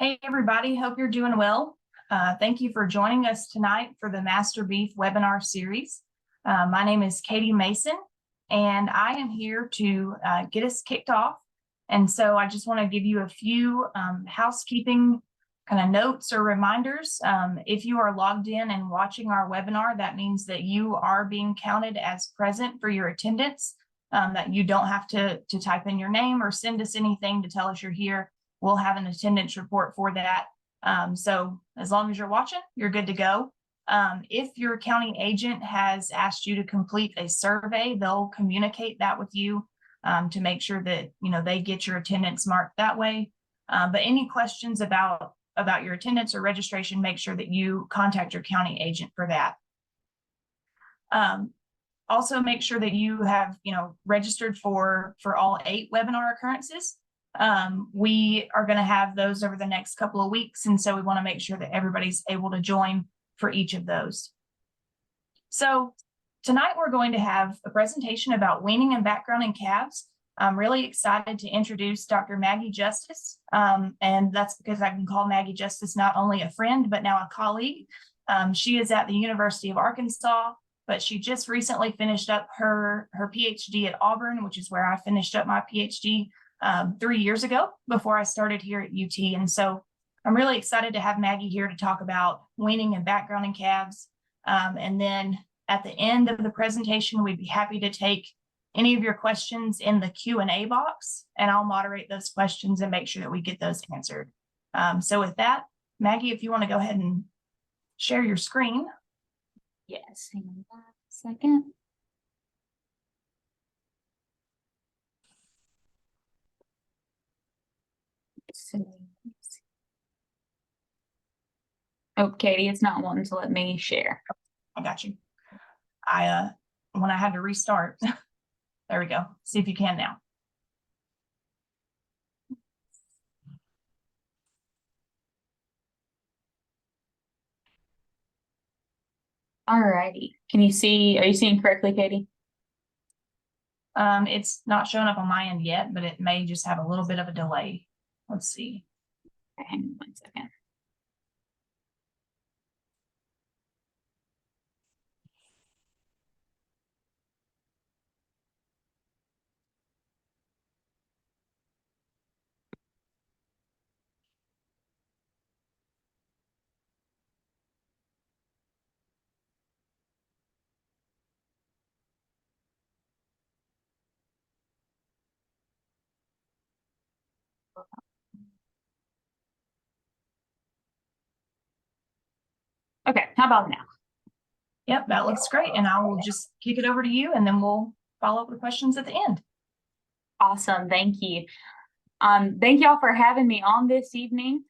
Hey, everybody. Hope you're doing well. Thank you for joining us tonight for the Master Beef webinar series. My name is Katie Mason, and I am here to get us kicked off. And so I just want to give you a few housekeeping kind of notes or reminders. If you are logged in and watching our webinar, that means that you are being counted as present for your attendance, that you don't have to type in your name or send us anything to tell us you're here. We'll have an attendance report for that. So as long as you're watching, you're good to go. If your county agent has asked you to complete a survey, they'll communicate that with you to make sure that they get your attendance marked that way. But any questions about your attendance or registration, make sure that you contact your county agent for that. Also make sure that you have registered for all 8 webinar occurrences. We are going to have those over the next couple of weeks, and so we want to make sure that everybody's able to join for each of those. So tonight we're going to have a presentation about weaning and background in calves. I'm really excited to introduce Dr. Maggie Justice, and that's because I can call Maggie Justice not only a friend, but now a colleague. She is at the University of Arkansas, but she just recently finished up her PhD at Auburn, which is where I finished up my PhD 3 years ago before I started here at UT. And so I'm really excited to have Maggie here to talk about weaning and background in calves. And then at the end of the presentation, we'd be happy to take any of your questions in the Q&A box, and I'll moderate those questions and make sure that we get those answered. So with that, Maggie, if you want to go ahead and share your screen. Yes, hang on a second. Oh, Katie, it's not wanting to let me share. I got you. When I had to restart, there we go. See if you can now. All righty. Can you see? Are you seeing correctly, Katie? It's not showing up on my end yet, but it may just have a little bit of a delay. Let's see. Okay, hang on 1 second. Okay, how about now? Yep, that looks great. And I will just kick it over to you, and then we'll follow up with questions at the end. Awesome, thank you. Thank y'all for having me on this evening.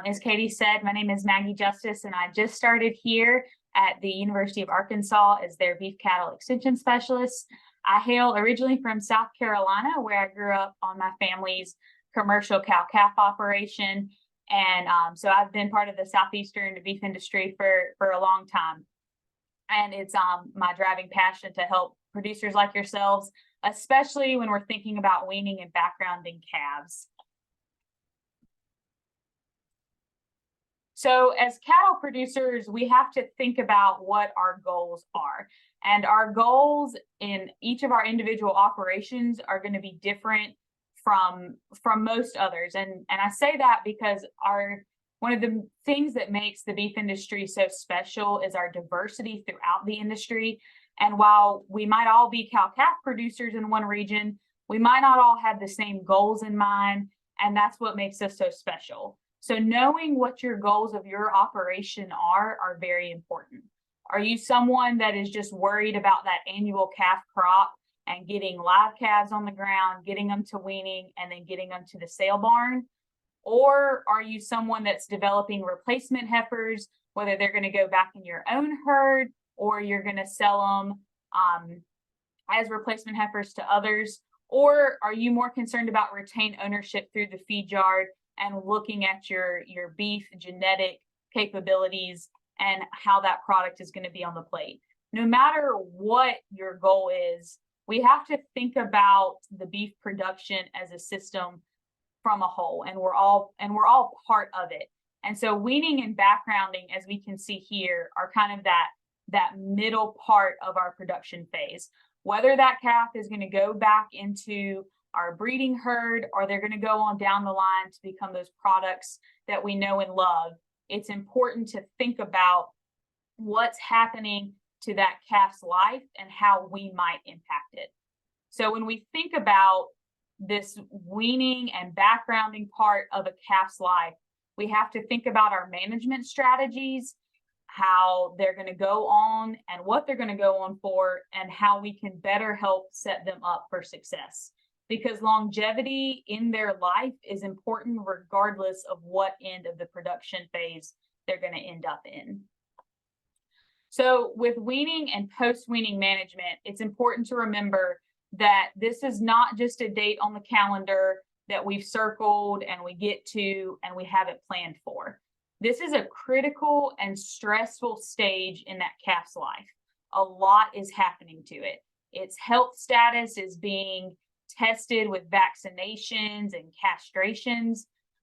As Katie said, my name is Maggie Justice, and I just started here at the University of Arkansas as their beef cattle extension specialist. I hail originally from South Carolina, where I grew up on my family's commercial cow-calf operation. And so I've been part of the Southeastern beef industry for a long time. And it's my driving passion to help producers like yourselves, especially when we're thinking about weaning and background in calves. So as cattle producers, we have to think about what our goals are. And our goals in each of our individual operations are going to be different from most others. And I say that because one of the things that makes the beef industry so special is our diversity throughout the industry. And while we might all be cow-calf producers in one region, we might not all have the same goals in mind, and that's what makes us so special. So knowing what your goals of your operation are very important. Are you someone that is just worried about that annual calf crop and getting live calves on the ground, getting them to weaning, and then getting them to the sale barn? Or are you someone that's developing replacement heifers, whether they're going to go back in your own herd or you're going to sell them as replacement heifers to others? Or are you more concerned about retained ownership through the feed yard and looking at your beef genetic capabilities and how that product is going to be on the plate? No matter what your goal is, we have to think about the beef production as a system from a whole, and we're all part of it. And so weaning and backgrounding, as we can see here, are kind of that middle part of our production phase. Whether that calf is going to go back into our breeding herd or they're going to go on down the line to become those products that we know and love, it's important to think about what's happening to that calf's life and how we might impact it. So when we think about this weaning and backgrounding part of a calf's life, we have to think about our management strategies, how they're going to go on and what they're going to go on for, and how we can better help set them up for success. Because longevity in their life is important regardless of what end of the production phase they're going to end up in. So with weaning and post-weaning management, it's important to remember that this is not just a date on the calendar that we've circled and we get to and we have it planned for. This is a critical and stressful stage in that calf's life. A lot is happening to it. Its health status is being tested with vaccinations and castrations.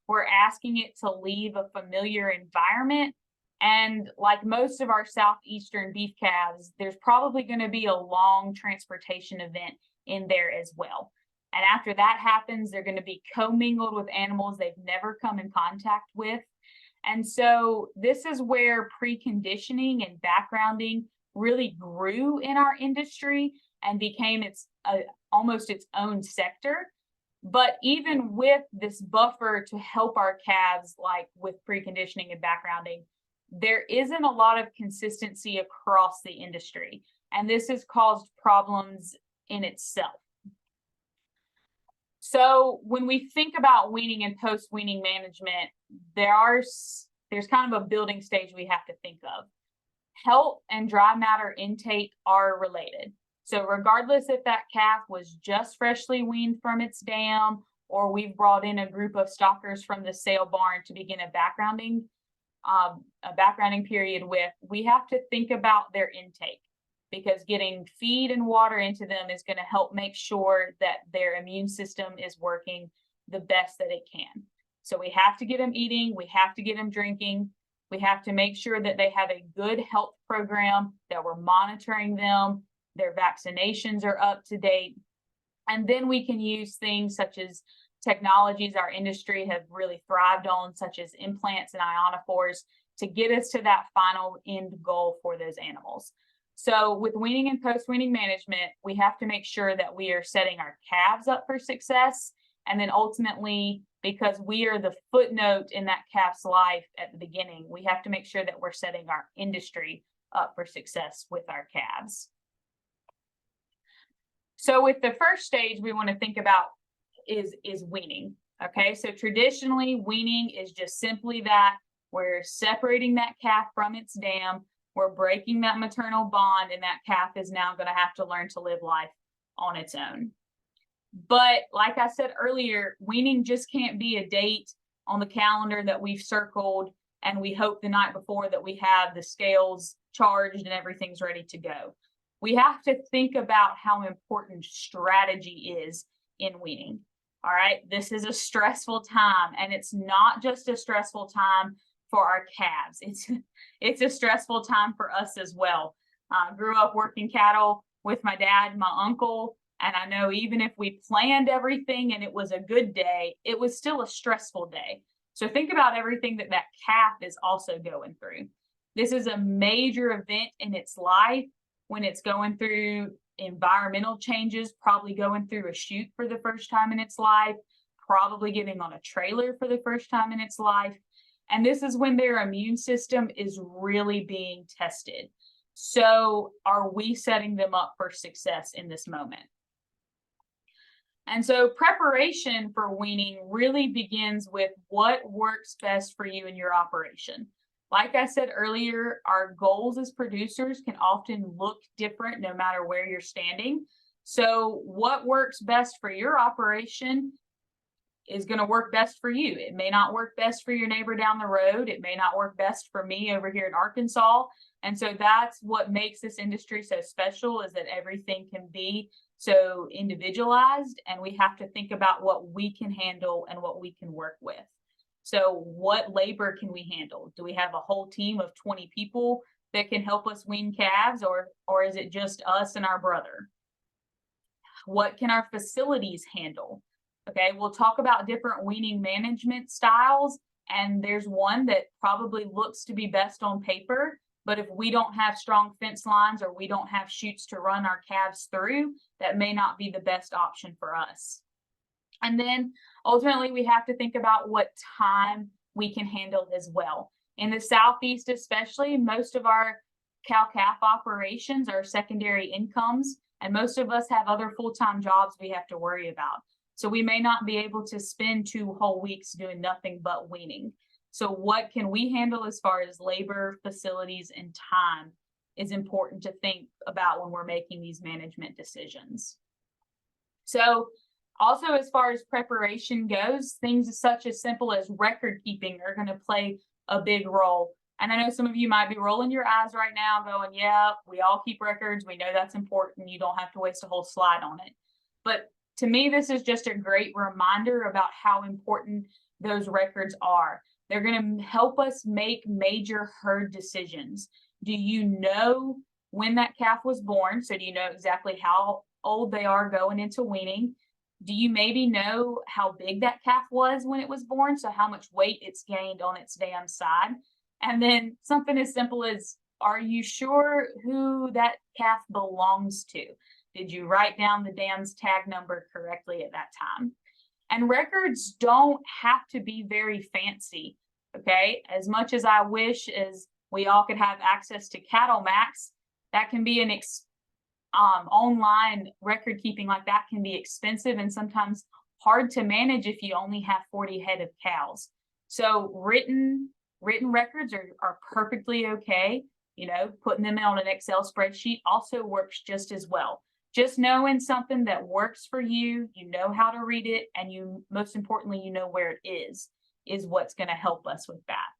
We're asking it to leave a familiar environment. And like most of our Southeastern beef calves, there's probably going to be a long transportation event in there as well. And after that happens, they're going to be commingled with animals they've never come in contact with. And so this is where preconditioning and backgrounding really grew in our industry and became almost its own sector. But even with this buffer to help our calves, like with preconditioning and backgrounding, there isn't a lot of consistency across the industry. And this has caused problems in itself. So when we think about weaning and post-weaning management, there's kind of a building stage we have to think of. Health and dry matter intake are related. So regardless if that calf was just freshly weaned from its dam, or we've brought in a group of stockers from the sale barn to begin a backgrounding period with, we have to think about their intake, because getting feed and water into them is going to help make sure that their immune system is working the best that it can. So we have to get them eating, we have to get them drinking, we have to make sure that they have a good health program, that we're monitoring them, their vaccinations are up to date. And then we can use things such as technologies our industry have really thrived on, such as implants and ionophores, to get us to that final end goal for those animals. So with weaning and post-weaning management, we have to make sure that we are setting our calves up for success. And then ultimately, because we are the footnote in that calf's life at the beginning, we have to make sure that we're setting our industry up for success with our calves. So with the first stage we want to think about is weaning. Okay, so traditionally weaning is just simply that. We're separating that calf from its dam. We're breaking that maternal bond, and that calf is now going to have to learn to live life on its own. But like I said earlier, weaning just can't be a date on the calendar that we've circled and we hope the night before that we have the scales charged and everything's ready to go. We have to think about how important strategy is in weaning. All right, this is a stressful time, and it's not just a stressful time for our calves. It's a stressful time for us as well. Grew up working cattle with my dad, my uncle, and I know even if we planned everything and it was a good day, it was still a stressful day. So think about everything that calf is also going through. This is a major event in its life when it's going through environmental changes, probably going through a chute for the first time in its life, probably getting on a trailer for the first time in its life. And this is when their immune system is really being tested. So are we setting them up for success in this moment? And so preparation for weaning really begins with what works best for you in your operation. Like I said earlier, our goals as producers can often look different no matter where you're standing. So what works best for your operation is going to work best for you. It may not work best for your neighbor down the road. It may not work best for me over here in Arkansas. And so that's what makes this industry so special, is that everything can be so individualized, and we have to think about what we can handle and what we can work with. So what labor can we handle? Do we have a whole team of 20 people that can help us wean calves, or is it just us and our brother? What can our facilities handle? Okay, we'll talk about different weaning management styles, and there's one that probably looks to be best on paper, but if we don't have strong fence lines or we don't have chutes to run our calves through, that may not be the best option for us. And then ultimately we have to think about what time we can handle as well. In the Southeast especially, most of our cow-calf operations are secondary incomes, and most of us have other full-time jobs we have to worry about. So we may not be able to spend 2 whole weeks doing nothing but weaning. So what can we handle as far as labor, facilities, and time is important to think about when we're making these management decisions. So also, as far as preparation goes, things such as simple as record keeping are going to play a big role. And I know some of you might be rolling your eyes right now going, yeah, we all keep records. We know that's important. You don't have to waste a whole slide on it. But to me, this is just a great reminder about how important those records are. They're going to help us make major herd decisions. Do you know when that calf was born? So do you know exactly how old they are going into weaning? Do you maybe know how big that calf was when it was born? So how much weight it's gained on its dam side? And then something as simple as, are you sure who that calf belongs to? Did you write down the dam's tag number correctly at that time? And records don't have to be very fancy, okay? As much as I wish as we all could have access to Cattle Max, that can be an online record keeping like that can be expensive and sometimes hard to manage if you only have 40 head of cows. So written records are perfectly okay. You know, putting them on an Excel spreadsheet also works just as well. Just knowing something that works for you, you know how to read it, and you, most importantly, you know where it is what's going to help us with that.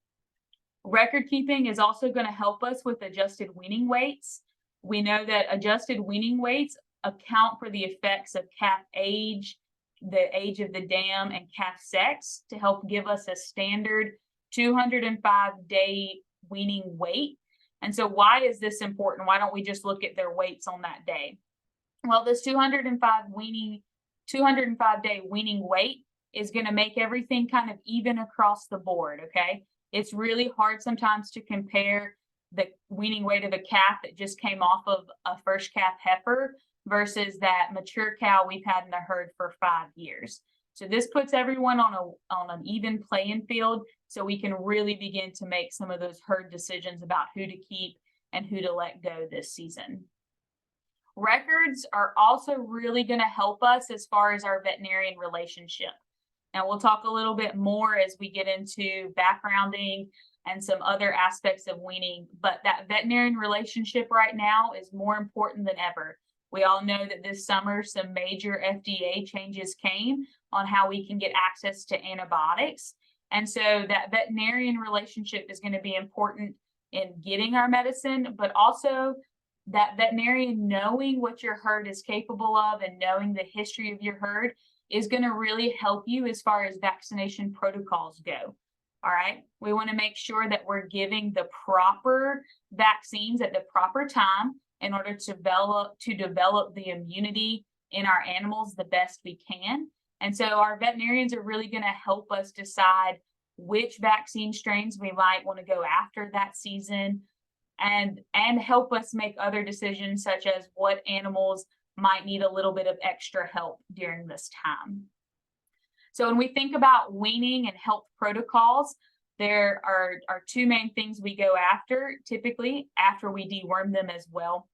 Record keeping is also going to help us with adjusted weaning weights. We know that adjusted weaning weights account for the effects of calf age, the age of the dam, and calf sex to help give us a standard 205-day weaning weight. And so why is this important? Why don't we just look at their weights on that day? Well, this 205-day weaning weight is going to make everything kind of even across the board, okay? It's really hard sometimes to compare the weaning weight of a calf that just came off of a first calf heifer versus that mature cow we've had in the herd for 5 years. So this puts everyone on an even playing field so we can really begin to make some of those herd decisions about who to keep and who to let go this season. Records are also really going to help us as far as our veterinarian relationship. Now we'll talk a little bit more as we get into backgrounding and some other aspects of weaning, but that veterinarian relationship right now is more important than ever. We all know that this summer some major FDA changes came on how we can get access to antibiotics. And so that veterinarian relationship is going to be important in getting our medicine, but also that veterinarian knowing what your herd is capable of and knowing the history of your herd is going to really help you as far as vaccination protocols go. All right. We want to make sure that we're giving the proper vaccines at the proper time in order to develop the immunity in our animals the best we can. And so our veterinarians are really going to help us decide which vaccine strains we might want to go after that season and help us make other decisions such as what animals might need a little bit of extra help during this time. So when we think about weaning and health protocols, there are 2 main things we go after, typically after we deworm them as well.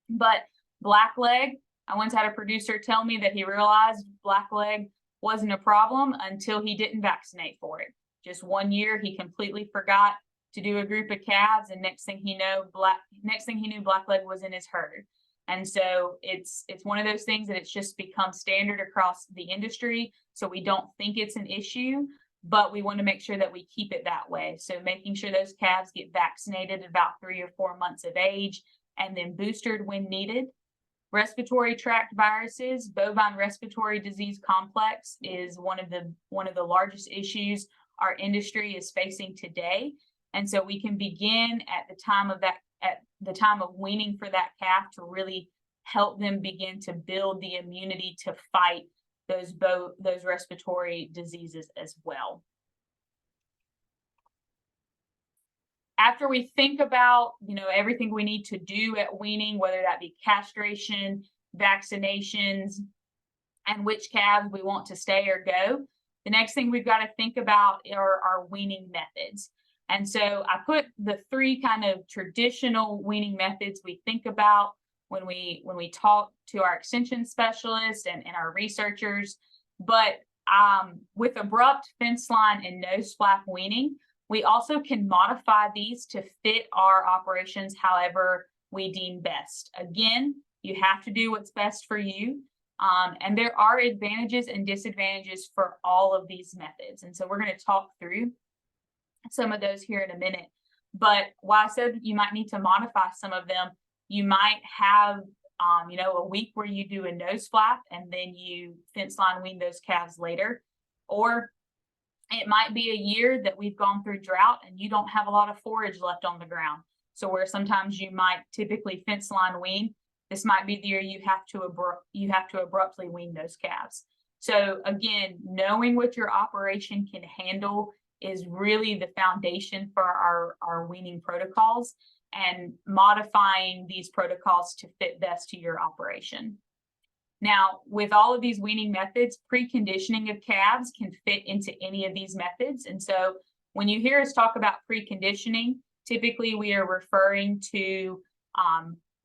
But blackleg, I once had a producer tell me that he realized blackleg wasn't a problem until he didn't vaccinate for it. Just 1 year, he completely forgot to do a group of calves, and next thing he knew, blackleg was in his herd. And so it's one of those things that it's just become standard across the industry. So we don't think it's an issue, but we want to make sure that we keep it that way. So making sure those calves get vaccinated at about 3 or 4 months of age and then boosted when needed. Respiratory tract viruses, bovine respiratory disease complex is one of the largest issues our industry is facing today. And so we can begin at the time of weaning for that calf to really help them begin to build the immunity to fight those respiratory diseases as well. After we think about, everything we need to do at weaning, whether that be castration, vaccinations, and which calves we want to stay or go, the next thing we've got to think about are our weaning methods. And so I put the 3 kind of traditional weaning methods we think about when we talk to our extension specialists and our researchers. But with abrupt, fence line, and nose flap weaning, we also can modify these to fit our operations however we deem best. Again, you have to do what's best for you. And there are advantages and disadvantages for all of these methods. And so we're going to talk through some of those here in a minute. But while I said you might need to modify some of them, you might have, a week where you do a nose flap and then you fence line wean those calves later. Or it might be a year that we've gone through drought and you don't have a lot of forage left on the ground. So where sometimes you might typically fence line wean, this might be the year you have to abruptly wean those calves. So again, knowing what your operation can handle is really the foundation for our weaning protocols, and modifying these protocols to fit best to your operation. Now, with all of these weaning methods, preconditioning of calves can fit into any of these methods. And so when you hear us talk about preconditioning, typically we are referring to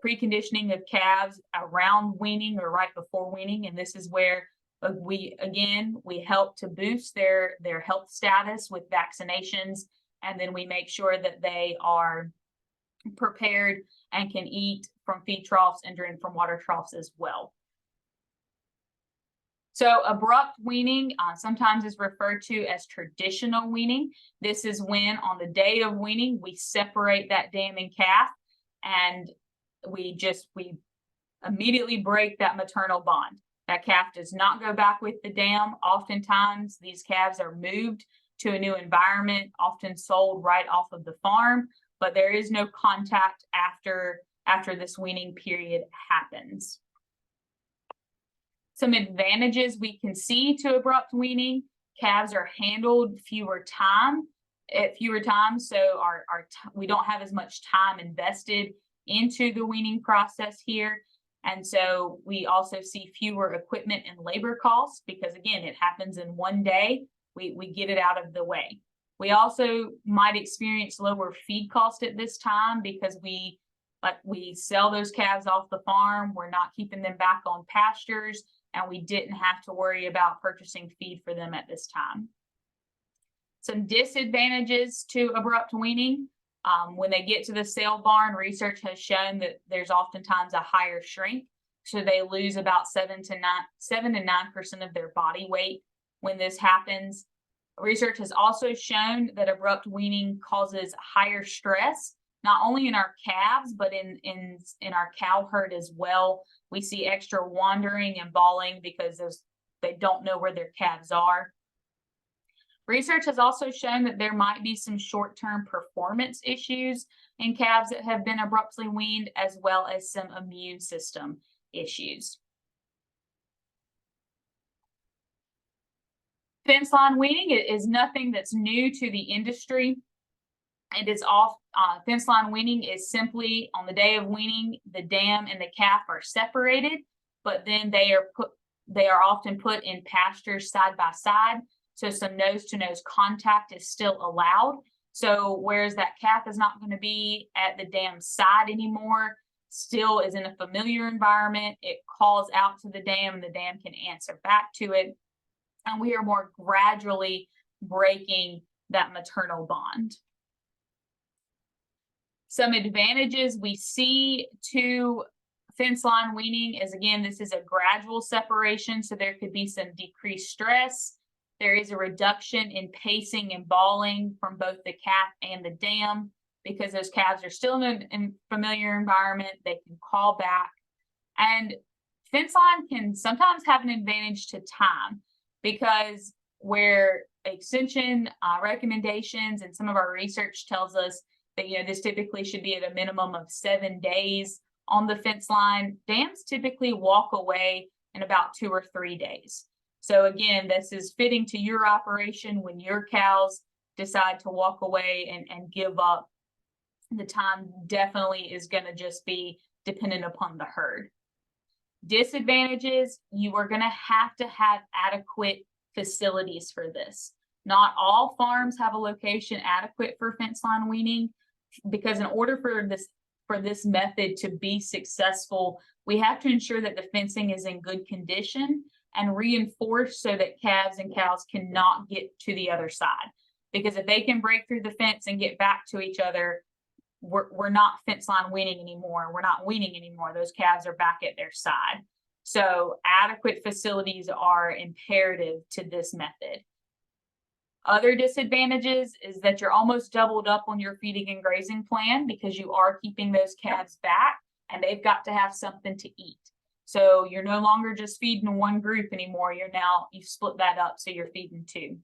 preconditioning of calves around weaning or right before weaning. And this is where we help to boost their health status with vaccinations. And then we make sure that they are prepared and can eat from feed troughs and drink from water troughs as well. So abrupt weaning sometimes is referred to as traditional weaning. This is when on the day of weaning, we separate that dam and calf, and we immediately break that maternal bond. That calf does not go back with the dam. Oftentimes these calves are moved to a new environment, often sold right off of the farm, but there is no contact after this weaning period happens. Some advantages we can see to abrupt weaning: calves are handled at fewer times, so we don't have as much time invested into the weaning process here. And so we also see fewer equipment and labor costs because, again, it happens in one day. We get it out of the way. We also might experience lower feed cost at this time because we sell those calves off the farm. We're not keeping them back on pastures, and we didn't have to worry about purchasing feed for them at this time. Some disadvantages to abrupt weaning. When they get to the sale barn, research has shown that there's oftentimes a higher shrink. So they lose about 7 to 9% of their body weight when this happens. Research has also shown that abrupt weaning causes higher stress, not only in our calves, but in our cow herd as well. We see extra wandering and bawling because they don't know where their calves are. Research has also shown that there might be some short-term performance issues in calves that have been abruptly weaned, as well as some immune system issues. Fence line weaning is nothing that's new to the industry. It is fence line weaning is simply on the day of weaning, the dam and the calf are separated, but then they are often put in pastures side by side. So some nose-to-nose contact is still allowed. So whereas that calf is not going to be at the dam side anymore, still is in a familiar environment, it calls out to the dam and the dam can answer back to it. And we are more gradually breaking that maternal bond. Some advantages we see to fence line weaning is, again, this is a gradual separation, so there could be some decreased stress. There is a reduction in pacing and bawling from both the calf and the dam because those calves are still in a familiar environment. They can call back. And fence line can sometimes have an advantage to time, because where extension recommendations and some of our research tells us that, this typically should be at a minimum of 7 days on the fence line, dams typically walk away in about 2 or 3 days. So again, this is fitting to your operation. When your cows decide to walk away and give up, the time definitely is going to just be dependent upon the herd. Disadvantages, you are going to have adequate facilities for this. Not all farms have a location adequate for fence line weaning, because in order for this method to be successful, we have to ensure that the fencing is in good condition and reinforced so that calves and cows cannot get to the other side. Because if they can break through the fence and get back to each other, we're not fence line weaning anymore. We're not weaning anymore. Those calves are back at their side. So adequate facilities are imperative to this method. Other disadvantages is that you're almost doubled up on your feeding and grazing plan, because you are keeping those calves back and they've got to have something to eat. So you're no longer just feeding one group anymore. You've split that up, so you're feeding 2.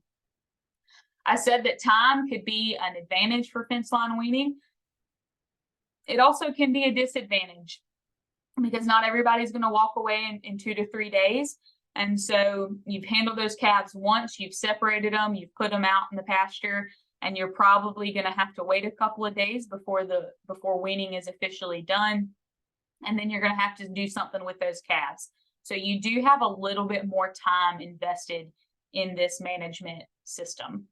I said that time could be an advantage for fence line weaning. It also can be a disadvantage, because not everybody's going to walk away in 2 to 3 days. And so you've handled those calves once, you've separated them, you've put them out in the pasture, and you're probably going to have to wait a couple of days before weaning is officially done. And then you're going to have to do something with those calves. So you do have a little bit more time invested in this management system.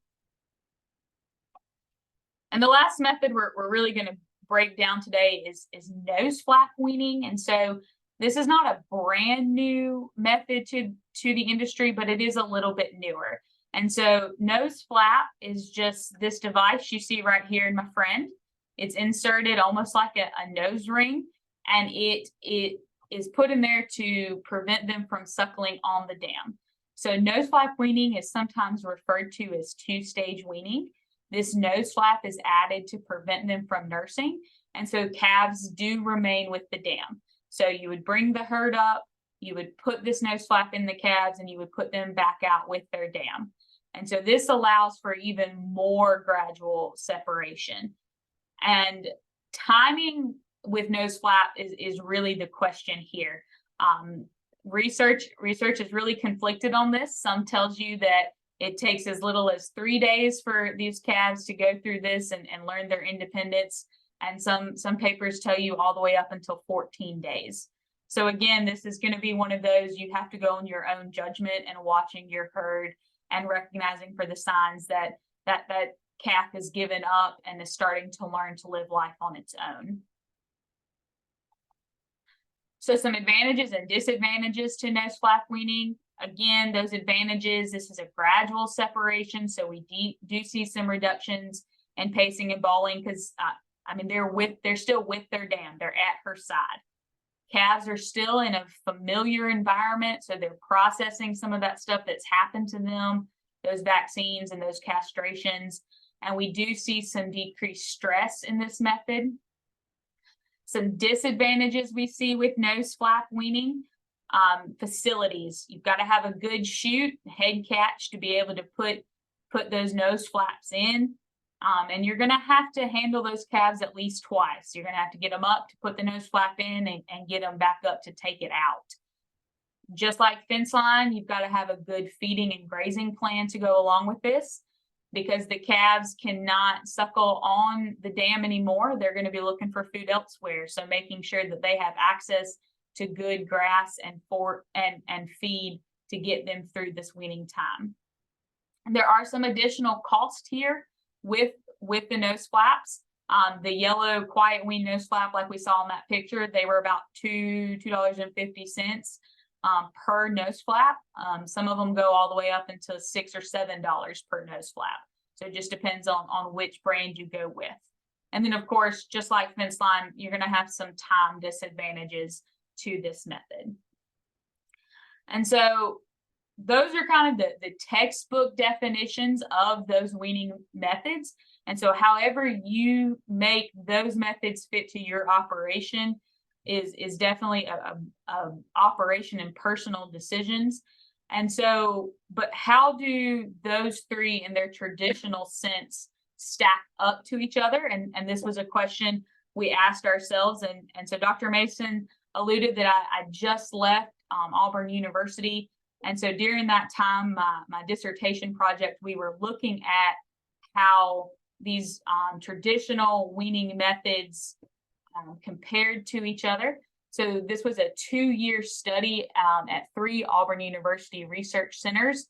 And the last method we're really going to break down today is nose flap weaning. And so this is not a brand new method to the industry, but it is a little bit newer. And so nose flap is just this device you see right here in my friend. It's inserted almost like a nose ring, and it is put in there to prevent them from suckling on the dam. So nose flap weaning is sometimes referred to as 2-stage weaning. This nose flap is added to prevent them from nursing, and so calves do remain with the dam. So you would bring the herd up, you would put this nose flap in the calves, and you would put them back out with their dam. And so this allows for even more gradual separation. And timing with nose flap is really the question here. Research is really conflicted on this. Some tells you that it takes as little as 3 days for these calves to go through this and learn their independence. And some papers tell you all the way up until 14 days. So again, this is going to be one of those you have to go on your own judgment and watching your herd and recognizing for the signs that calf has given up and is starting to learn to live life on its own. So some advantages and disadvantages to nose flap weaning. Again, those advantages, this is a gradual separation. So we do see some reductions in pacing and bawling, because they're still with their dam. They're at her side. Calves are still in a familiar environment, so they're processing some of that stuff that's happened to them, those vaccines and those castrations. And we do see some decreased stress in this method. Some disadvantages we see with nose flap weaning. Facilities. You've got to have a good chute, head catch to be able to put those nose flaps in. And you're going to have to handle those calves at least twice. You're going to have to get them up to put the nose flap in and get them back up to take it out. Just like fence line, you've got to have a good feeding and grazing plan to go along with this, because the calves cannot suckle on the dam anymore. They're going to be looking for food elsewhere. So making sure that they have access to good grass and feed to get them through this weaning time. And there are some additional costs here with the nose flaps. The yellow quiet wean nose flap, like we saw in that picture, they were about $2.50 per nose flap. Some of them go all the way up into $6 or $7 per nose flap. So it just depends on which brand you go with. And then of course, just like fence line, you're going to have some time disadvantages to this method. And so those are kind of the textbook definitions of those weaning methods. And so however you make those methods fit to your operation, is definitely a operation and personal decisions. And so, but how do those three in their traditional sense stack up to each other? And this was a question we asked ourselves. And so Dr. Mason alluded that I just left Auburn University. And so during that time, my dissertation project, we were looking at how these traditional weaning methods compared to each other. So this was a 2-year study at 3 Auburn University research centers.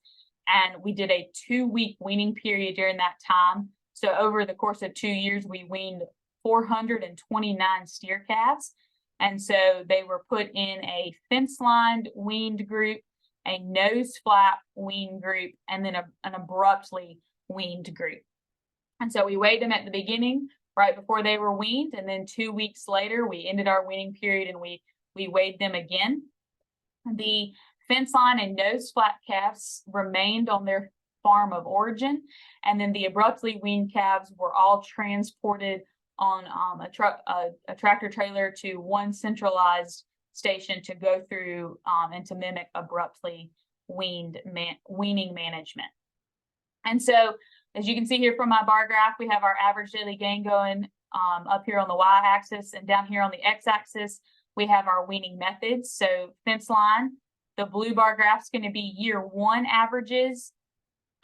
And we did a 2-week weaning period during that time. So over the course of 2 years, we weaned 429 steer calves. And so they were put in a fence-lined weaned group, a nose flap weaned group, and then an abruptly weaned group. And so we weighed them at the beginning, right before they were weaned, and then 2 weeks later, we ended our weaning period and we weighed them again. The fence line and nose flap calves remained on their farm of origin, and then the abruptly weaned calves were all transported on a tractor trailer to one centralized station to go through and to mimic abruptly weaning management. And so, as you can see here from my bar graph, we have our average daily gain going up here on the y-axis, and down here on the x-axis, we have our weaning methods. So fence line, the blue bar graph is going to be year 1 averages,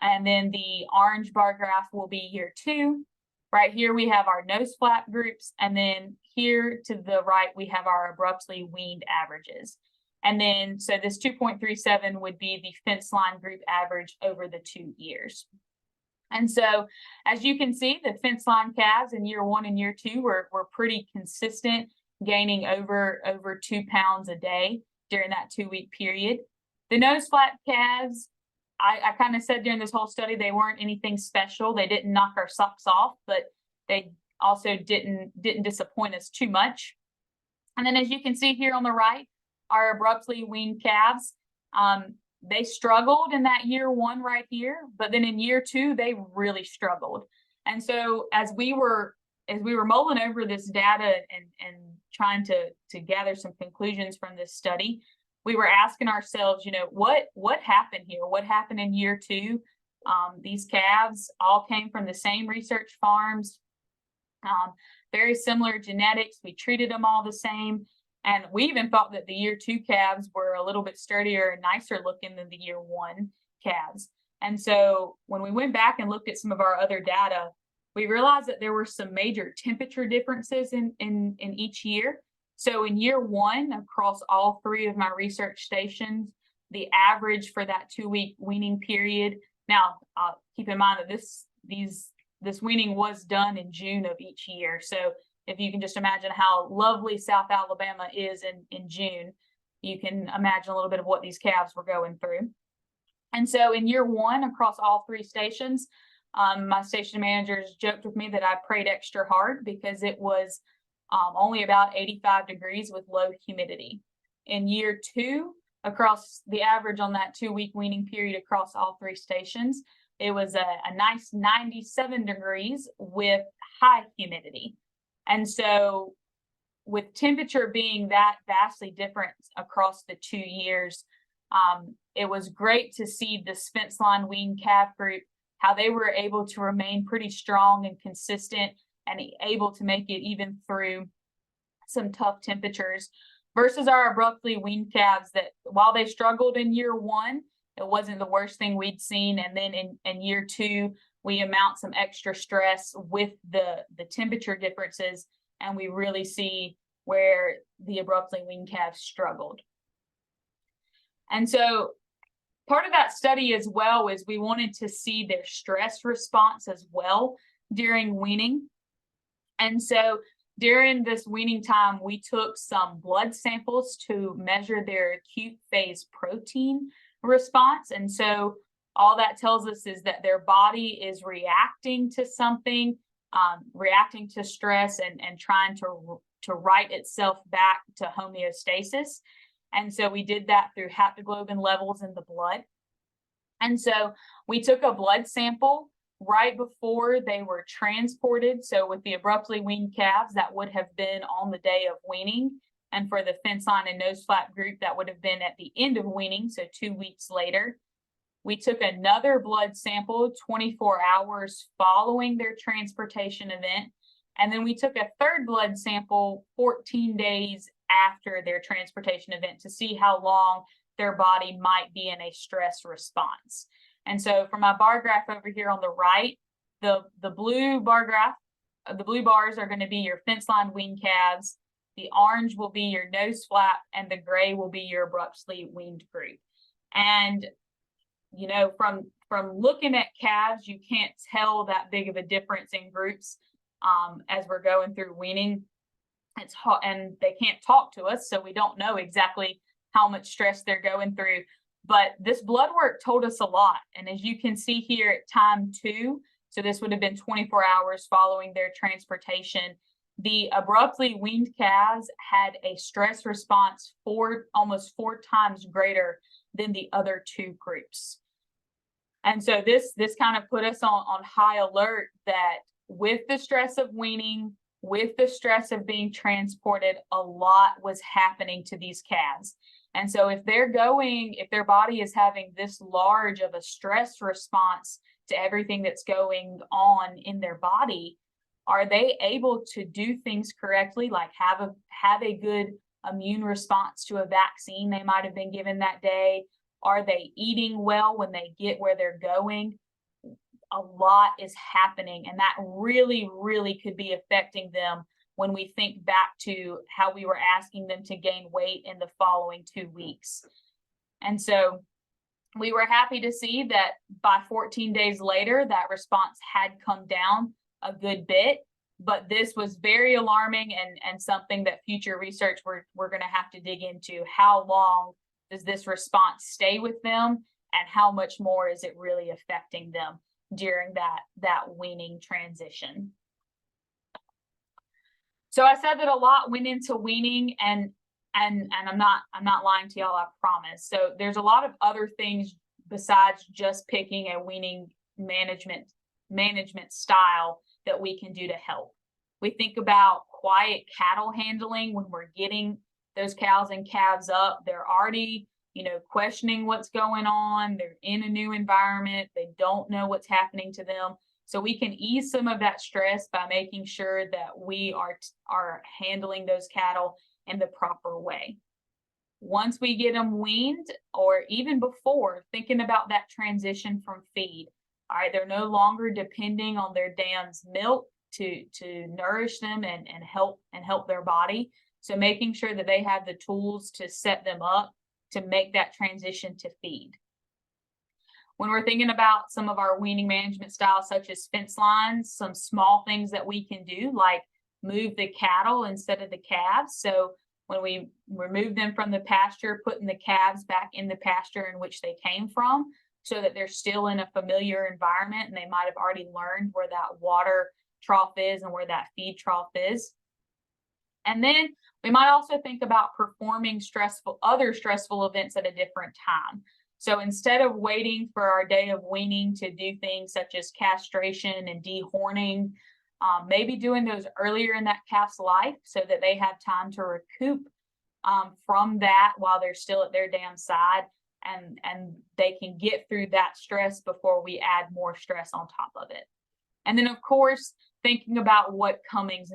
and then the orange bar graph will be year 2. Right here, we have our nose flap groups, and then here to the right, we have our abruptly weaned averages. And then, so this 2.37 would be the fence line group average over the 2 years. And so, as you can see, the fence line calves in year 1 and year 2 were pretty consistent, gaining over 2 pounds a day during that 2-week period. The nose flap calves, I kind of said during this whole study, they weren't anything special. They didn't knock our socks off, but they also didn't disappoint us too much. And then, as you can see here on the right, our abruptly weaned calves, they struggled in that year 1 right here, but then in year 2, they really struggled. And so as we were mulling over this data and trying to gather some conclusions from this study, we were asking ourselves, what happened here? What happened in year 2? These calves all came from the same research farms, very similar genetics. We treated them all the same. And we even thought that the year 2 calves were a little bit sturdier and nicer looking than the year 1 calves. And so when we went back and looked at some of our other data, we realized that there were some major temperature differences in each year. So in year 1, across all 3 of my research stations, the average for that 2-week weaning period. Now, keep in mind that this weaning was done in June of each year. So if you can just imagine how lovely South Alabama is in June, you can imagine a little bit of what these calves were going through. And so in year 1, across all 3 stations, my station managers joked with me that I prayed extra hard because it was only about 85 degrees with low humidity. In year 2, across the average on that 2-week weaning period across all 3 stations, it was a nice 97 degrees with high humidity. And so with temperature being that vastly different across the 2 years, it was great to see this fence line weaned calf group, how they were able to remain pretty strong and consistent and able to make it even through some tough temperatures versus our abruptly weaned calves that while they struggled in year 1, it wasn't the worst thing we'd seen. And then in year 2, we mount some extra stress with the temperature differences, and we really see where the abruptly weaned calves struggled. And so part of that study as well is we wanted to see their stress response as well during weaning. And so during this weaning time, we took some blood samples to measure their acute phase protein response. And so all that tells us is that their body is reacting to something, reacting to stress and trying to right itself back to homeostasis. And so we did that through haptoglobin levels in the blood. And so we took a blood sample right before they were transported. So with the abruptly weaned calves, that would have been on the day of weaning. And for the fence line and nose flap group, that would have been at the end of weaning, so 2 weeks later. We took another blood sample 24 hours following their transportation event. And then we took a third blood sample 14 days after their transportation event to see how long their body might be in a stress response. And so for my bar graph over here on the right, the blue bar graph, the blue bars are going to be your fence line weaned calves. The orange will be your nose flap, and the gray will be your abruptly weaned group. And you know, from looking at calves, you can't tell that big of a difference in groups as we're going through weaning. It's hot, and they can't talk to us, so we don't know exactly how much stress they're going through. But this blood work told us a lot. And as you can see here at time 2, so this would have been 24 hours following their transportation, the abruptly weaned calves had a stress response almost 4 times greater than the other 2 groups. And so this kind of put us on high alert that with the stress of weaning, with the stress of being transported, a lot was happening to these calves. And so if their body is having this large of a stress response to everything that's going on in their body, are they able to do things correctly, like have a good immune response to a vaccine they might have been given that day? Are they eating well when they get where they're going? A lot is happening, and that really, really could be affecting them when we think back to how we were asking them to gain weight in the following 2 weeks. And so we were happy to see that by 14 days later, that response had come down a good bit, but this was very alarming and something that future research we're going to have to dig into. How long does this response stay with them, and how much more is it really affecting them during that weaning transition? So I said that a lot went into weaning, and I'm not lying to y'all, I promise. So there's a lot of other things besides just picking a weaning management style that we can do to help. We think about quiet cattle handling. When we're getting those cows and calves up, they're already, questioning what's going on. They're in a new environment. They don't know what's happening to them. So we can ease some of that stress by making sure that we are handling those cattle in the proper way. Once we get them weaned, or even before, thinking about that transition from feed. All right, they're no longer depending on their dam's milk to nourish them and help their body. So making sure that they have the tools to set them up to make that transition to feed. When we're thinking about some of our weaning management styles, such as fence lines, some small things that we can do, like move the cattle instead of the calves. So when we remove them from the pasture, putting the calves back in the pasture in which they came from, so that they're still in a familiar environment and they might have already learned where that water trough is and where that feed trough is. And then we might also think about performing other stressful events at a different time. So instead of waiting for our day of weaning to do things such as castration and dehorning, maybe doing those earlier in that calf's life so that they have time to recoup from that while they're still at their dam side, and they can get through that stress before we add more stress on top of it. And then, of course, thinking about what comes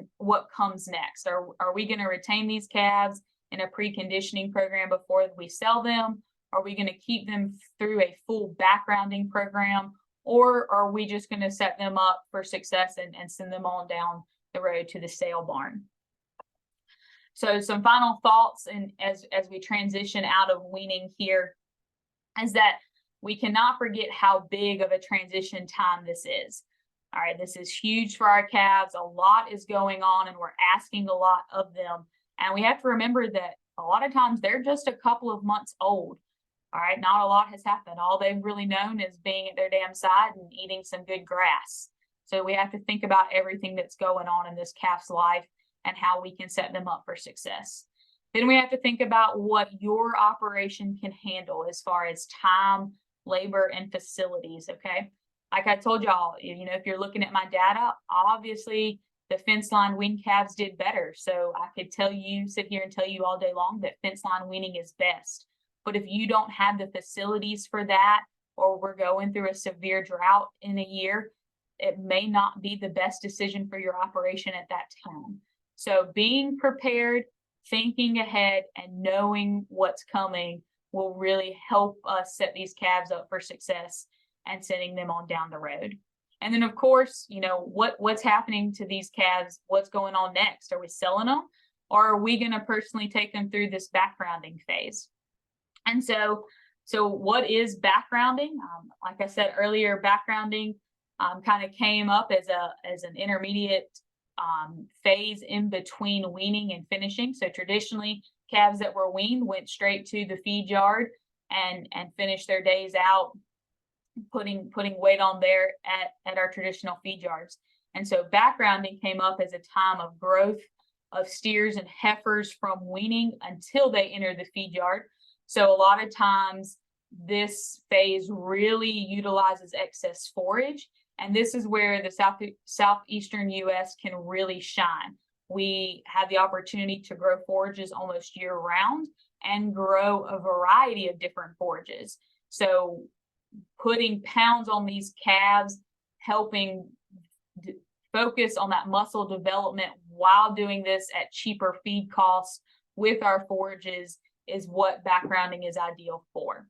next. Are we going to retain these calves in a preconditioning program before we sell them? Are we going to keep them through a full backgrounding program? Or are we just going to set them up for success and send them on down the road to the sale barn? So some final thoughts, and as we transition out of weaning here, is that we cannot forget how big of a transition time this is. All right, this is huge for our calves. A lot is going on, and we're asking a lot of them. And we have to remember that a lot of times they're just a couple of months old. All right, not a lot has happened. All they've really known is being at their dam side and eating some good grass. So we have to think about everything that's going on in this calf's life and how we can set them up for success. Then we have to think about what your operation can handle as far as time, labor, and facilities, okay? Like I told y'all, if you're looking at my data, obviously the fence line wean calves did better. So I could sit here and tell you all day long that fence line weaning is best. But if you don't have the facilities for that, or we're going through a severe drought in a year, it may not be the best decision for your operation at that time. So being prepared, thinking ahead, and knowing what's coming will really help us set these calves up for success and sending them on down the road. And then, of course, what's happening to these calves? What's going on next? Are we selling them, or are we going to personally take them through this backgrounding phase? And so what is backgrounding? Like I said earlier, backgrounding kind of came up as an intermediate phase in between weaning and finishing. So traditionally, calves that were weaned went straight to the feed yard and finished their days out putting weight on there at our traditional feed yards. And so backgrounding came up as a time of growth of steers and heifers from weaning until they enter the feed yard. So a lot of times this phase really utilizes excess forage, and this is where the southeastern U.S. can really shine. We have the opportunity to grow forages almost year round and grow a variety of different forages. So putting pounds on these calves, helping focus on that muscle development while doing this at cheaper feed costs with our forages is what backgrounding is ideal for.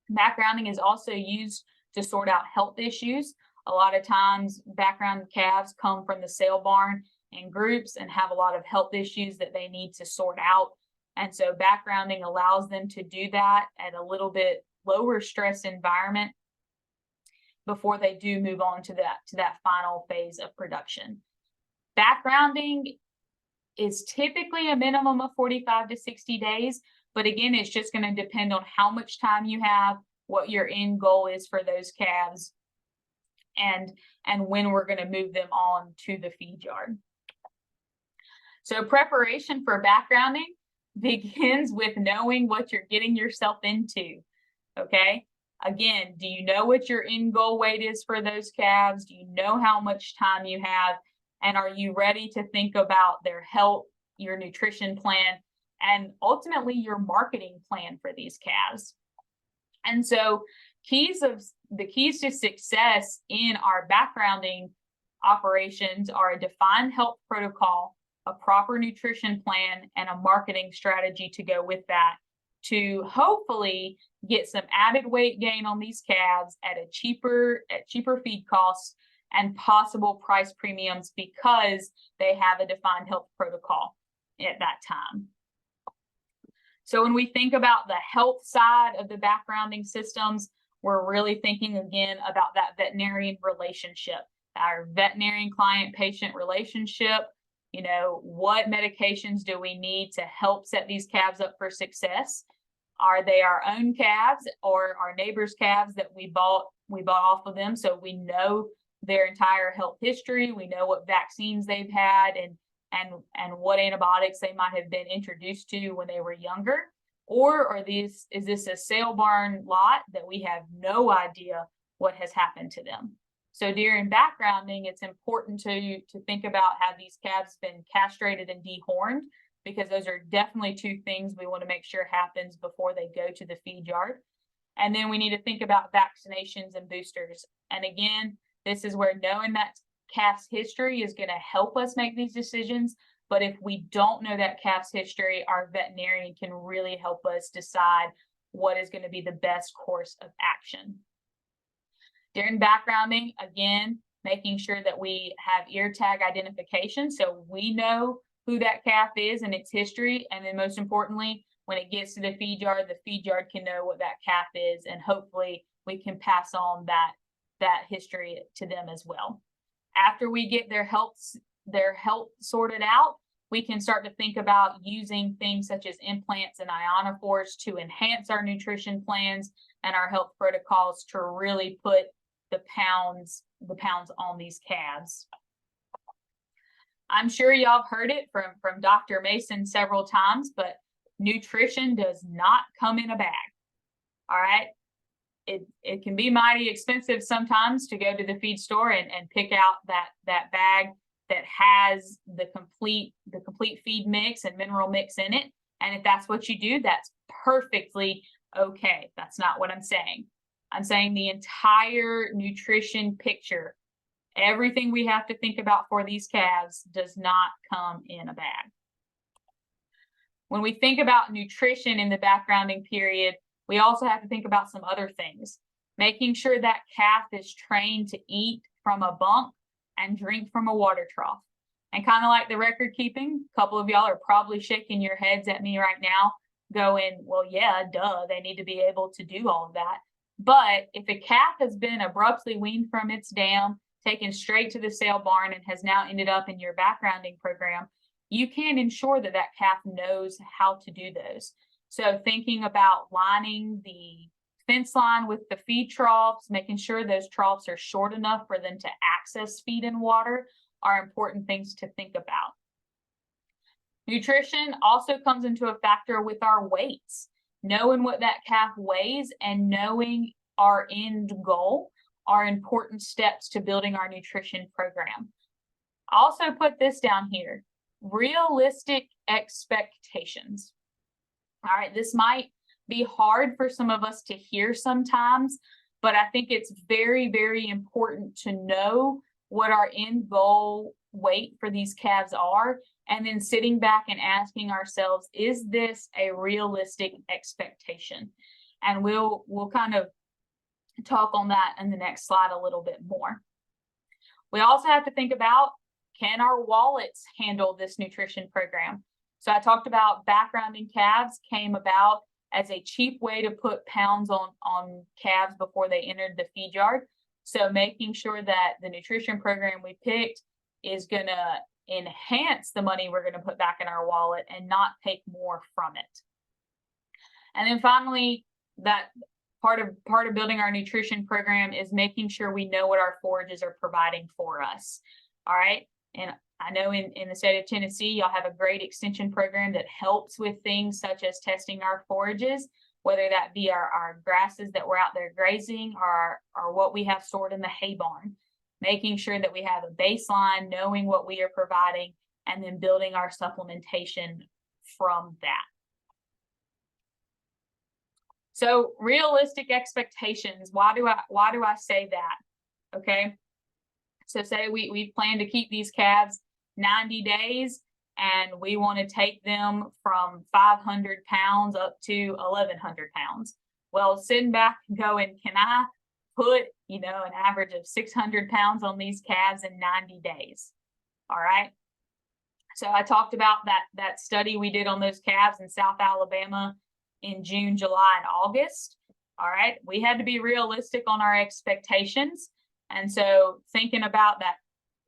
Backgrounding is also used to sort out health issues. A lot of times background calves come from the sale barn in groups and have a lot of health issues that they need to sort out. And so backgrounding allows them to do that at a little bit lower stress environment before they do move on to that final phase of production. Backgrounding is typically a minimum of 45 to 60 days, but again, it's just going to depend on how much time you have, what your end goal is for those calves, and when we're going to move them on to the feed yard. So preparation for backgrounding begins with knowing what you're getting yourself into. Okay. Again, do you know what your end goal weight is for those calves? Do you know how much time you have? And are you ready to think about their health, your nutrition plan, and ultimately your marketing plan for these calves? And so the keys to success in our backgrounding operations are a defined health protocol, a proper nutrition plan, and a marketing strategy to go with that, to hopefully get some added weight gain on these calves at cheaper feed costs and possible price premiums because they have a defined health protocol at that time. So when we think about the health side of the backgrounding systems, we're really thinking again about that veterinarian relationship, our veterinarian client-patient relationship. What medications do we need to help set these calves up for success? Are they our own calves or our neighbors' calves that we bought off of them? So we know their entire health history. We know what vaccines they've had and what antibiotics they might have been introduced to when they were younger. Or is this a sale barn lot that we have no idea what has happened to them? So during backgrounding, it's important to think about have these calves been castrated and dehorned, because those are definitely two things we want to make sure happens before they go to the feed yard. And then we need to think about vaccinations and boosters. And again, this is where knowing that calf's history is going to help us make these decisions. But if we don't know that calf's history, our veterinarian can really help us decide what is going to be the best course of action. During backgrounding, again, making sure that we have ear tag identification so we know who that calf is and its history. And then most importantly, when it gets to the feed yard can know what that calf is, and hopefully we can pass on that history to them as well. After we get their health sorted out, we can start to think about using things such as implants and ionophores to enhance our nutrition plans and our health protocols to really put the pounds on these calves. I'm sure y'all have heard it from Dr. Mason several times, but nutrition does not come in a bag. All right. It can be mighty expensive sometimes to go to the feed store and pick out that bag that has the complete feed mix and mineral mix in it. And if that's what you do, that's perfectly okay. That's not what I'm saying. I'm saying the entire nutrition picture, everything we have to think about for these calves does not come in a bag. When we think about nutrition in the backgrounding period, we also have to think about some other things. Making sure that calf is trained to eat from a bunk and drink from a water trough. And kind of like the record keeping, a couple of y'all are probably shaking your heads at me right now, going, well, yeah, duh, they need to be able to do all of that. But if a calf has been abruptly weaned from its dam, taken straight to the sale barn, and has now ended up in your backgrounding program, you can ensure that that calf knows how to do those. So thinking about lining the fence line with the feed troughs, making sure those troughs are short enough for them to access feed and water are important things to think about. Nutrition also comes into a factor with our weights. Knowing what that calf weighs and knowing our end goal are important steps to building our nutrition program. I also put this down here, realistic expectations. All right, this might be hard for some of us to hear sometimes, but I think it's very, very important to know what our end goal weight for these calves are, and then sitting back and asking ourselves, is this a realistic expectation? And we'll kind of talk on that in the next slide a little bit more. We also have to think about, can our wallets handle this nutrition program? So I talked about backgrounding calves came about as a cheap way to put pounds on calves before they entered the feed yard. So making sure that the nutrition program we picked is going to enhance the money we're going to put back in our wallet and not take more from it. And then finally, that part of building our nutrition program is making sure we know what our forages are providing for us. All right. And I know in the state of Tennessee, y'all have a great extension program that helps with things such as testing our forages, whether that be our grasses that we're out there grazing or what we have stored in the hay barn. Making sure that we have a baseline, knowing what we are providing, and then building our supplementation from that. So realistic expectations, why do I say that? Okay. So say we plan to keep these calves 90 days and we want to take them from 500 pounds up to 1,100 pounds. Well, sitting back and going, can I put, an average of 600 pounds on these calves in 90 days? All right. So I talked about that study we did on those calves in South Alabama in June, July, and August. All right. We had to be realistic on our expectations. And so thinking about that,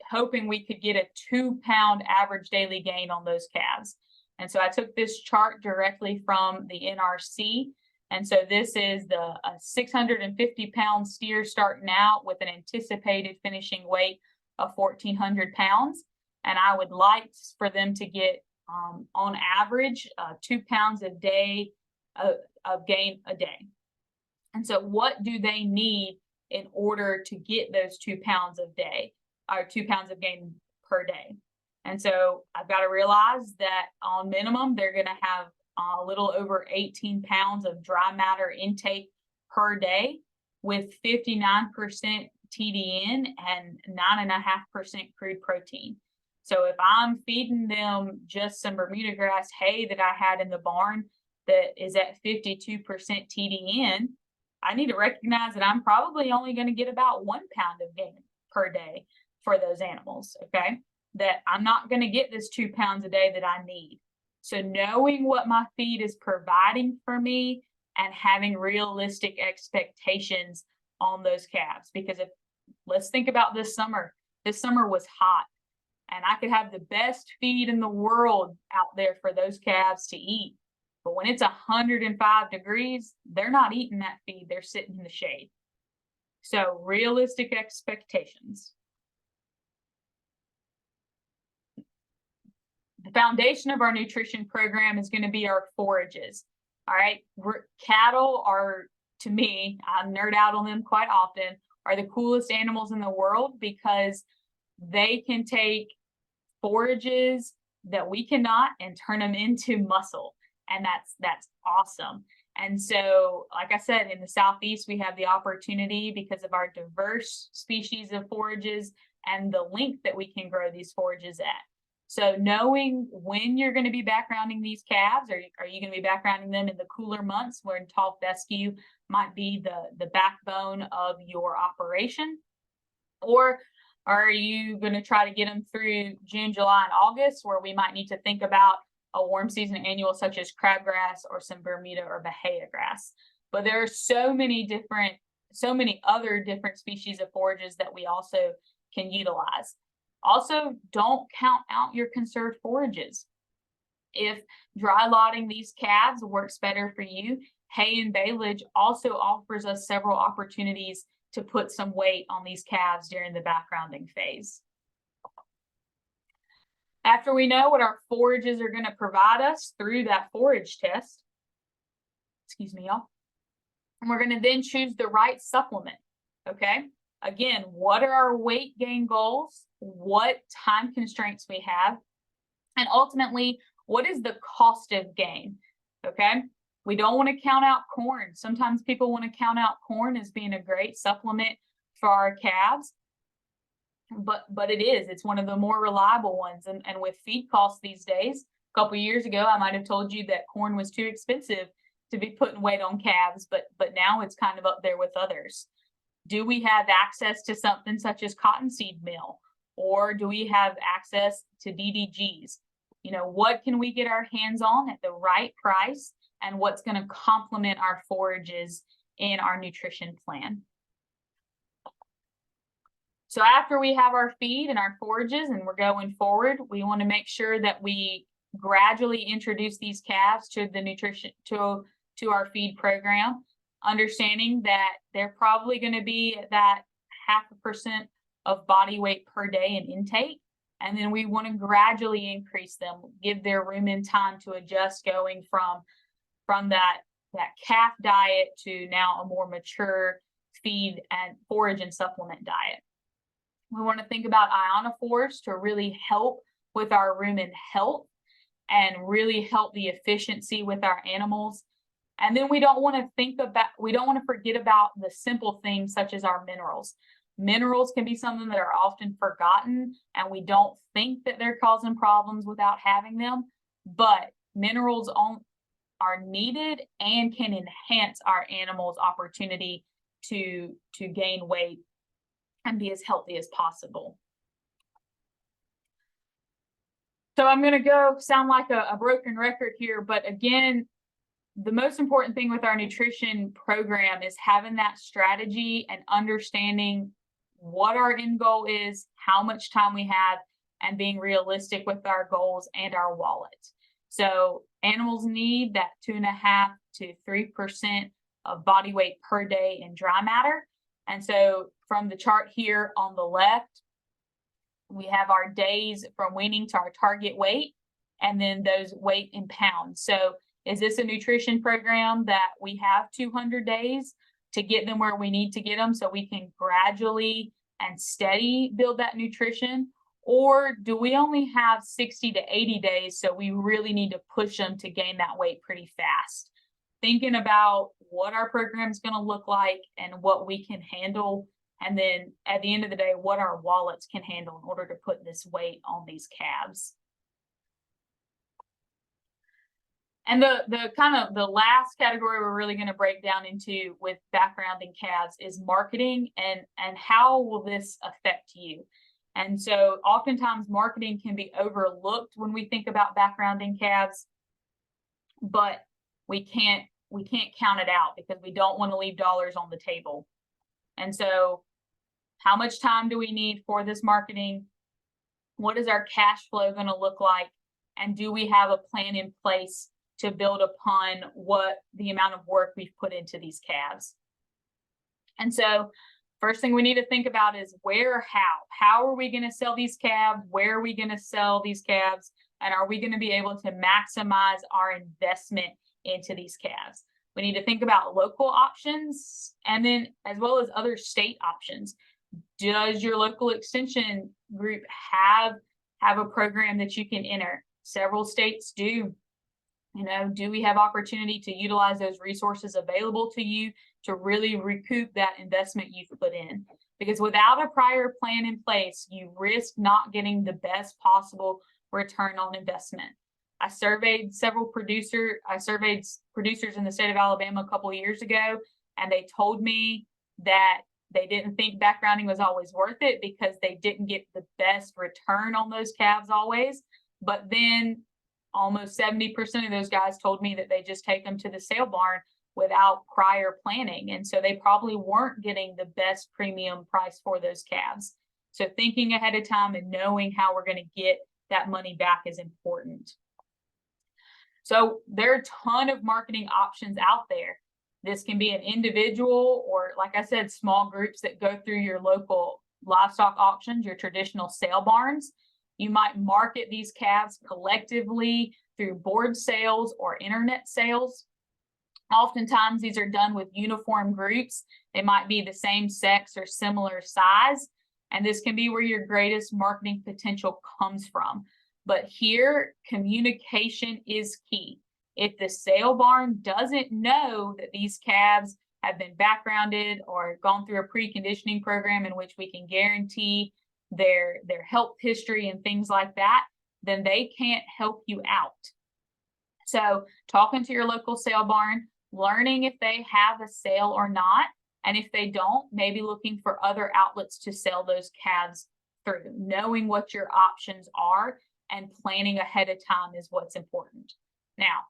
hoping we could get a 2-pound average daily gain on those calves. And so I took this chart directly from the NRC. And so this is the 650-pound steer starting out with an anticipated finishing weight of 1,400 pounds. And I would like for them to get, on average, 2 pounds a day of gain a day. And so what do they need in order to get those 2 pounds of day, or 2 pounds of gain per day? And so I've got to realize that on minimum, they're going to have a little over 18 pounds of dry matter intake per day with 59% TDN and 9.5% crude protein. So if I'm feeding them just some Bermuda grass hay that I had in the barn that is at 52% TDN, I need to recognize that I'm probably only going to get about 1 pound of gain per day for those animals, okay? That I'm not going to get this 2 pounds a day that I need. So knowing what my feed is providing for me and having realistic expectations on those calves. Because let's think about this summer. This summer was hot and I could have the best feed in the world out there for those calves to eat. But when it's 105 degrees, they're not eating that feed. They're sitting in the shade. So realistic expectations. The foundation of our nutrition program is going to be our forages. All right. Cattle are, to me, I nerd out on them quite often, are the coolest animals in the world because they can take forages that we cannot and turn them into muscle. And that's awesome. And so, like I said, in the Southeast, we have the opportunity because of our diverse species of forages and the length that we can grow these forages at. So knowing when you're going to be backgrounding these calves, are you going to be backgrounding them in the cooler months when tall fescue might be the backbone of your operation? Or are you going to try to get them through June, July, and August, where we might need to think about a warm season annual such as crabgrass or some Bermuda or Bahia grass? But there are so many other different species of forages that we also can utilize. Also, don't count out your conserved forages. If dry lotting these calves works better for you, hay and baleage also offers us several opportunities to put some weight on these calves during the backgrounding phase. After we know what our forages are going to provide us through that forage test, excuse me, y'all, and we're going to then choose the right supplement, okay? Again, what are our weight gain goals? What time constraints we have? And ultimately, what is the cost of gain, okay? We don't want to count out corn. Sometimes people want to count out corn as being a great supplement for our calves, but it's one of the more reliable ones. And with feed costs these days, a couple of years ago, I might have told you that corn was too expensive to be putting weight on calves, but now it's kind of up there with others. Do we have access to something such as cottonseed meal, or do we have access to DDGs? You know, what can we get our hands on at the right price, and what's going to complement our forages in our nutrition plan? So after we have our feed and our forages and we're going forward, we want to make sure that we gradually introduce these calves to the nutrition, to our feed program, understanding that they're probably going to be at that 0.5% of body weight per day in intake. And then we want to gradually increase them, give their room and time to adjust, going from that calf diet to now a more mature feed and forage and supplement diet. We want to think about ionophores to really help with our rumen health and really help the efficiency with our animals. And then we don't want to forget about the simple things such as our minerals. Minerals can be something that are often forgotten, and we don't think that they're causing problems without having them, but minerals are needed and can enhance our animals' opportunity to gain weight and be as healthy as possible. So I'm going to sound like a broken record here, but again, the most important thing with our nutrition program is having that strategy and understanding what our end goal is, how much time we have, and being realistic with our goals and our wallet. So animals need that 2.5 to 3% of body weight per day in dry matter. And so from the chart here on the left, we have our days from weaning to our target weight, and then those weight in pounds. So is this a nutrition program that we have 200 days to get them where we need to get them so we can gradually and steady build that nutrition? Or do we only have 60 to 80 days, so we really need to push them to gain that weight pretty fast? Thinking about what our program is going to look like and what we can handle, and then at the end of the day, what our wallets can handle in order to put this weight on these calves. And the kind of the last category we're really going to break down into with backgrounding calves is marketing, and how will this affect you? And so oftentimes marketing can be overlooked when we think about backgrounding calves, but we can't count it out because we don't want to leave dollars on the table. And so how much time do we need for this marketing? What is our cash flow going to look like? And do we have a plan in place to build upon what the amount of work we've put into these calves? And so first thing we need to think about is where, how are we going to sell these calves? Where are we going to sell these calves? And are we going to be able to maximize our investment into these calves? We need to think about local options, and then as well as other state options. Does your local extension group have have a program that you can enter. Several states do. You know, do we have opportunity to utilize those resources available to you to really recoup that investment you've put in? Because without a prior plan in place, you risk not getting the best possible return on investment. I surveyed producers in the state of Alabama a couple of years ago, and they told me that they didn't think backgrounding was always worth it because they didn't get the best return on those calves always. But then almost 70% of those guys told me that they just take them to the sale barn without prior planning. And so they probably weren't getting the best premium price for those calves. So thinking ahead of time and knowing how we're going to get that money back is important. So there are a ton of marketing options out there. This can be an individual or, like I said, small groups that go through your local livestock auctions, your traditional sale barns. You might market these calves collectively through board sales or internet sales. Oftentimes, these are done with uniform groups. They might be the same sex or similar size, and this can be where your greatest marketing potential comes from. But here, communication is key. If the sale barn doesn't know that these calves have been backgrounded or gone through a preconditioning program in which we can guarantee their health history and things like that, then they can't help you out. So talking to your local sale barn, learning if they have a sale or not, and if they don't, maybe looking for other outlets to sell those calves through. Knowing what your options are and planning ahead of time is what's important. Now,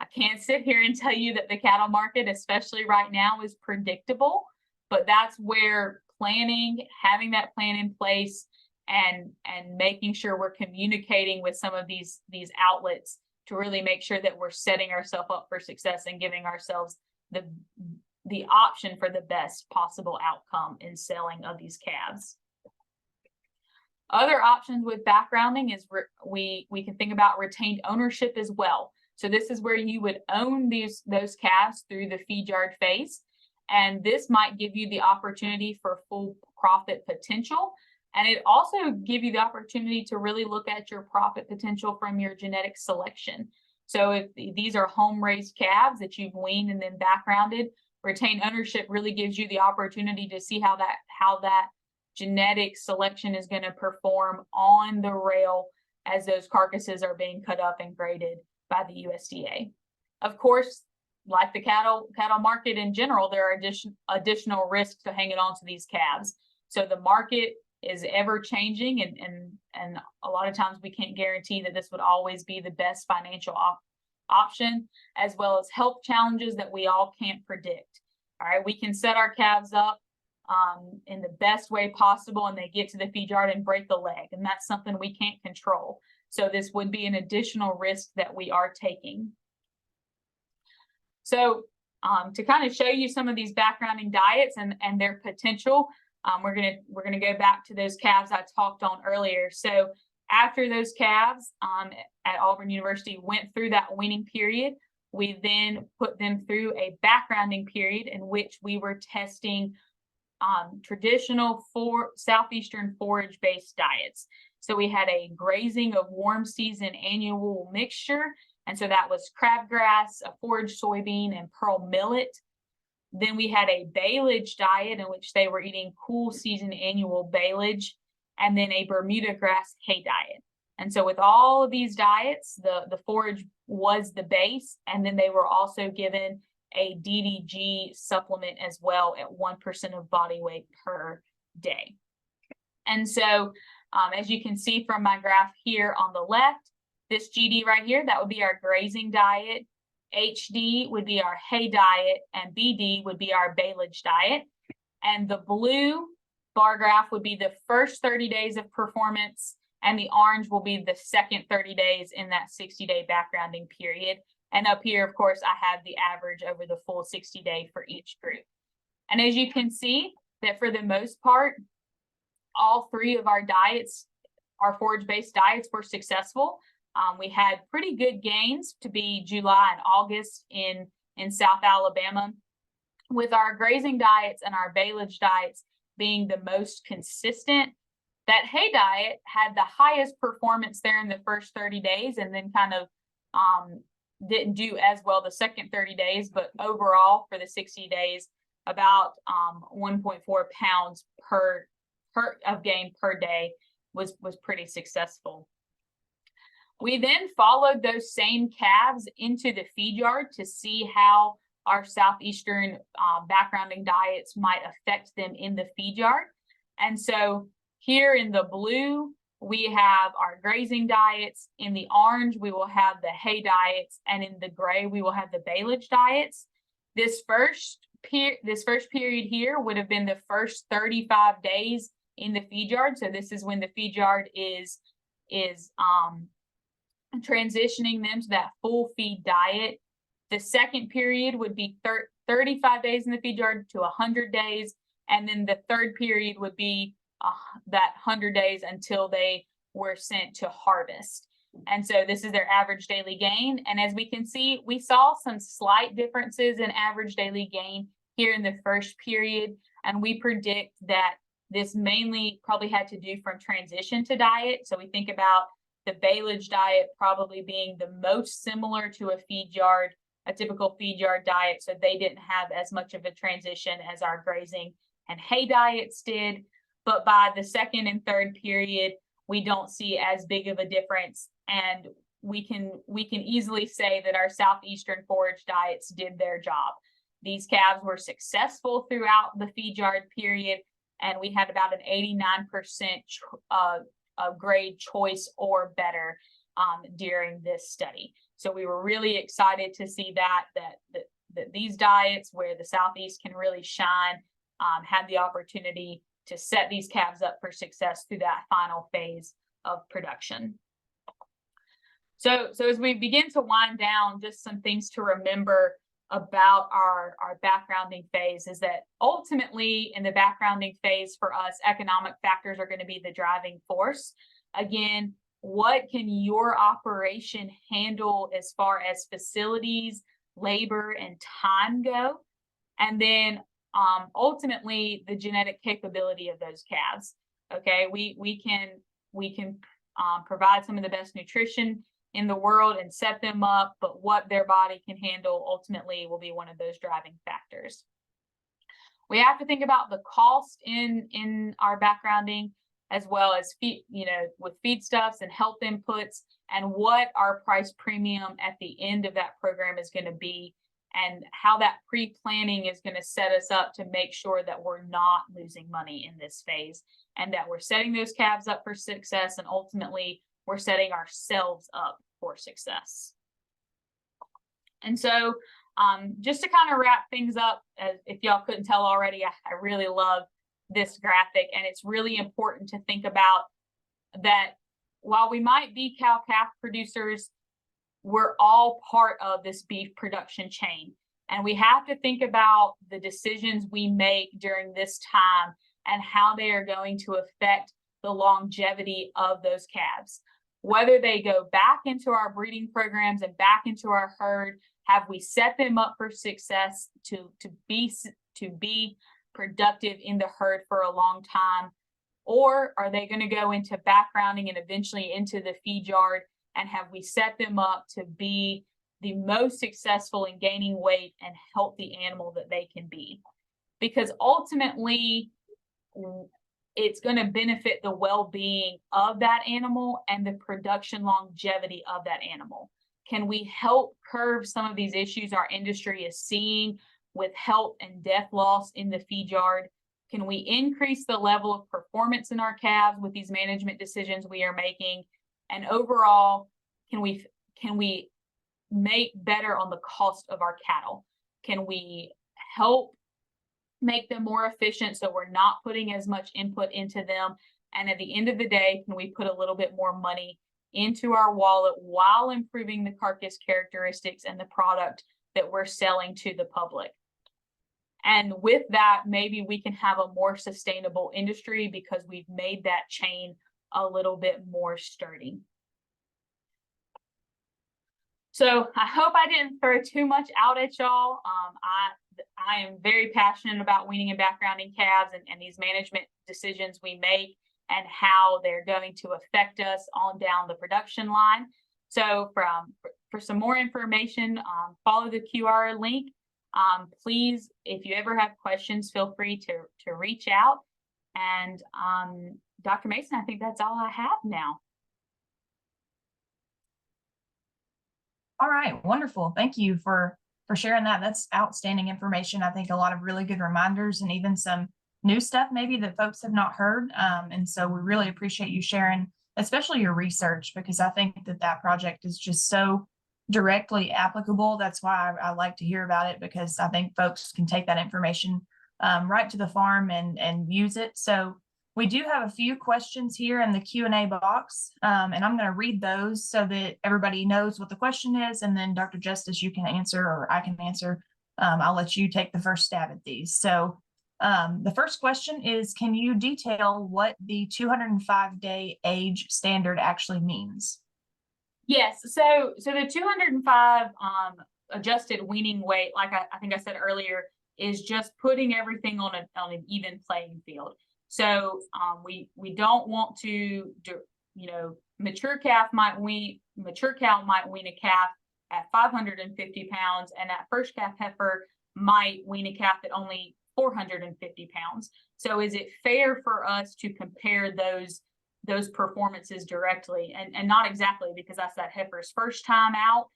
I can't sit here and tell you that the cattle market, especially right now, is predictable, but that's where planning, having that plan in place, and making sure we're communicating with some of these outlets to really make sure that we're setting ourselves up for success and giving ourselves the option for the best possible outcome in selling of these calves. Other options with backgrounding is we can think about retained ownership as well. So this is where you would own those calves through the feed yard phase. And this might give you the opportunity for full profit potential. And it also give you the opportunity to really look at your profit potential from your genetic selection. So if these are home-raised calves that you've weaned and then backgrounded, retained ownership really gives you the opportunity to see how that genetic selection is going to perform on the rail as those carcasses are being cut up and graded by the USDA. Of course, like the cattle market in general, there are additional risks to hanging on to these calves. So the market is ever changing, and a lot of times we can't guarantee that this would always be the best financial option, as well as health challenges that we all can't predict. All right, we can set our calves up in the best way possible, and they get to the feed yard and break a leg, and that's something we can't control. So this would be an additional risk that we are taking. So to kind of show you some of these backgrounding diets and their potential, we're gonna go back to those calves I talked on earlier. So after those calves at Auburn University went through that weaning period, we then put them through a backgrounding period in which we were testing traditional southeastern forage-based diets. So we had a grazing of warm season annual mixture. And so that was crabgrass, a forage soybean, and pearl millet. Then we had a baleage diet in which they were eating cool season annual baleage, and then a Bermuda grass hay diet. And so with all of these diets, the forage was the base, and then they were also given a DDG supplement as well at 1% of body weight per day. And so as you can see from my graph here on the left, this GD right here, that would be our grazing diet. HD would be our hay diet, and BD would be our baleage diet. And the blue bar graph would be the first 30 days of performance, and the orange will be the second 30 days in that 60-day backgrounding period. And up here, of course, I have the average over the full 60-day for each group. And as you can see, that for the most part, all three of our diets, our forage-based diets, were successful. We had pretty good gains to be July and August in South Alabama, with our grazing diets and our baleage diets being the most consistent. that hay diet had the highest performance there in the first 30 days and then kind of didn't do as well the second 30 days, but overall for the 60 days, about 1.4 pounds per of gain per day was pretty successful. We then followed those same calves into the feed yard to see how our southeastern backgrounding diets might affect them in the feed yard. And so here in the blue, we have our grazing diets. In the orange, we will have the hay diets, and in the gray, we will have the baleage diets. This first period here would have been the first 35 days in the feed yard. So this is when the feed yard is transitioning them to that full feed diet. The second period would be 35 days in the feed yard to 100 days. And then the third period would be that 100 days until they were sent to harvest. And so this is their average daily gain. And as we can see, we saw some slight differences in average daily gain here in the first period. And we predict that this mainly probably had to do from transition to diet. So we think about the baleage diet probably being the most similar to a typical feed yard diet. So they didn't have as much of a transition as our grazing and hay diets did. But by the second and third period, we don't see as big of a difference. And we can easily say that our southeastern forage diets did their job. These calves were successful throughout the feed yard period, and we had about an 89% grade choice or better during this study. So we were really excited to see that these diets where the Southeast can really shine had the opportunity to set these calves up for success through that final phase of production. So as we begin to wind down, just some things to remember about our backgrounding phase is that ultimately in the backgrounding phase for us, economic factors are going to be the driving force. Again, what can your operation handle as far as facilities, labor, and time go? And then ultimately the genetic capability of those calves. Okay, we can provide some of the best nutrition in the world and set them up, but what their body can handle ultimately will be one of those driving factors. We have to think about the cost in our backgrounding, as well as with feedstuffs and health inputs, and what our price premium at the end of that program is going to be, and how that pre-planning is going to set us up to make sure that we're not losing money in this phase, and that we're setting those calves up for success, and ultimately we're setting ourselves up for success. And so just to kind of wrap things up, if y'all couldn't tell already, I really love this graphic, and it's really important to think about that while we might be cow-calf producers, we're all part of this beef production chain. And we have to think about the decisions we make during this time and how they are going to affect the longevity of those calves. Whether they go back into our breeding programs and back into our herd, have we set them up for success to be productive in the herd for a long time? Or are they going to go into backgrounding and eventually into the feed yard? And have we set them up to be the most successful in gaining weight and healthy animal that they can be? Because ultimately, it's going to benefit the well-being of that animal and the production longevity of that animal. Can we help curb some of these issues our industry is seeing with health and death loss in the feed yard? Can we increase the level of performance in our calves with these management decisions we are making? And overall, can we make better on the cost of our cattle? Can we help make them more efficient so we're not putting as much input into them? And at the end of the day, can we put a little bit more money into our wallet while improving the carcass characteristics and the product that we're selling to the public? And with that, maybe we can have a more sustainable industry because we've made that chain a little bit more sturdy. So I hope I didn't throw too much out at y'all. I am very passionate about weaning and backgrounding calves and these management decisions we make. and how they're going to affect us on down the production line. So for some more information, follow the QR link. Please, if you ever have questions, feel free to reach out. And Dr. Mason, I think that's all I have now. All right, wonderful. Thank you for sharing that. That's outstanding information. I think a lot of really good reminders and even some new stuff maybe that folks have not heard. And so we really appreciate you sharing, especially your research, because I think that project is just so directly applicable. That's why I like to hear about it, because I think folks can take that information right to the farm and use it. So we do have a few questions here in the Q&A box, and I'm going to read those so that everybody knows what the question is. And then Dr. Justice, you can answer, or I can answer. I'll let you take the first stab at these. So the first question is, can you detail what the 205-day age standard actually means? Yes, so the 205 adjusted weaning weight, like I think I said earlier, is just putting everything on an even playing field. So we don't want to you know, mature cow might wean a calf at 550 pounds, and that first calf heifer might wean a calf at only 450 pounds. So is it fair for us to compare those performances directly? And not exactly, because that's that heifer's first time out.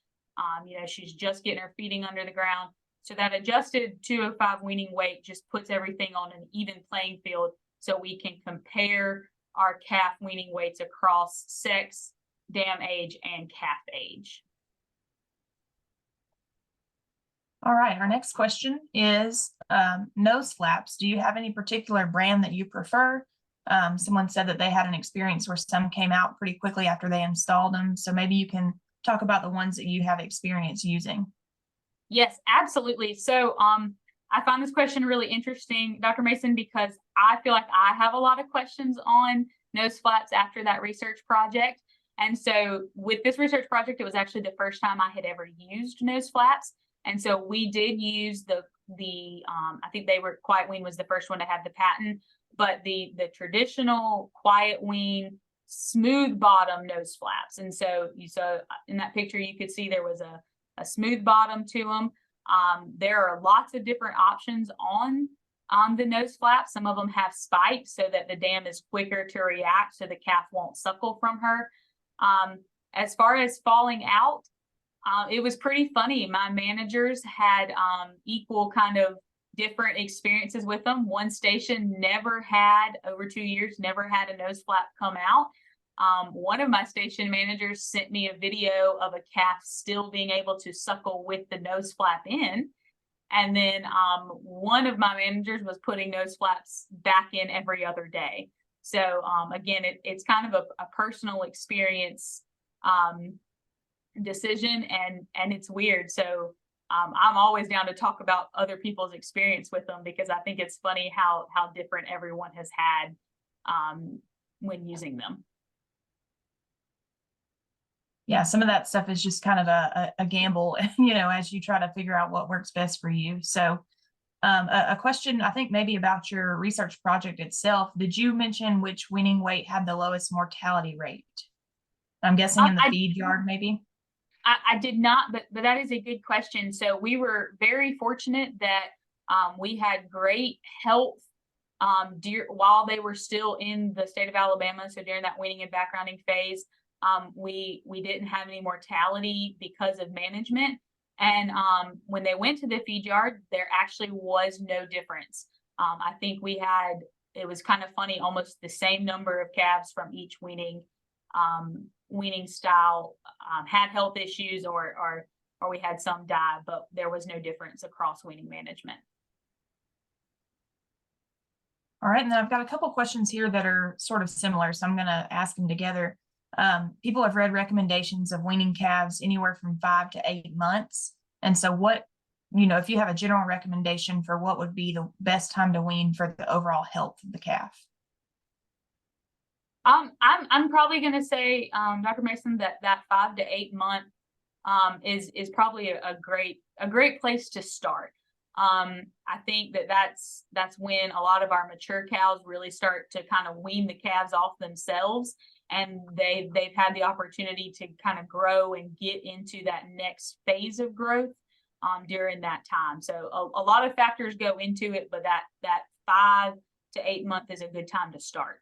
You know, she's just getting her feeding under the ground. So that adjusted 205 weaning weight just puts everything on an even playing field, so we can compare our calf weaning weights across sex, dam age, and calf age. All right, our next question is nose flaps. Do you have any particular brand that you prefer? Someone said that they had an experience where some came out pretty quickly after they installed them. So maybe you can talk about the ones that you have experience using. Yes, absolutely. So I found this question really interesting, Dr. Mason, because I feel like I have a lot of questions on nose flaps after that research project. And so with this research project, it was actually the first time I had ever used nose flaps. And so we did use the I think Quiet Wean was the first one to have the patent, but the traditional Quiet Wean smooth bottom nose flaps. And so you saw in that picture, you could see there was a smooth bottom to them. There are lots of different options on the nose flap. Some of them have spikes so that the dam is quicker to react, so the calf won't suckle from her. As far as falling out, it was pretty funny. My managers had equal kind of different experiences with them. One station never had, over 2 years, never had a nose flap come out. One of my station managers sent me a video of a calf still being able to suckle with the nose flap in. And then one of my managers was putting nose flaps back in every other day. So again, it's kind of a personal experience decision, and it's weird. So I'm always down to talk about other people's experience with them, because I think it's funny how different everyone has had when using them. Yeah, some of that stuff is just kind of a gamble, you know, as you try to figure out what works best for you. So a question, I think maybe about your research project itself. Did you mention which weaning weight had the lowest mortality rate? I'm guessing in the feed yard, maybe? I did not, but that is a good question. So we were very fortunate that we had great health while they were still in the state of Alabama. So during that weaning and backgrounding phase, we didn't have any mortality because of management. And when they went to the feed yard, there actually was no difference. I think it was kind of funny, almost the same number of calves from each weaning style had health issues, or we had some die, but there was no difference across weaning management. All right, and then I've got a couple questions here that are sort of similar, so I'm going to ask them together. People have read recommendations of weaning calves anywhere from 5 to 8 months. And so what, you know, if you have a general recommendation for what would be the best time to wean for the overall health of the calf? I'm probably going to say, Dr. Mason, that 5 to 8 month is probably a great place to start. I think that's when a lot of our mature cows really start to kind of wean the calves off themselves, and they've had the opportunity to kind of grow and get into that next phase of growth during that time. So a lot of factors go into it, but that 5 to 8 month is a good time to start.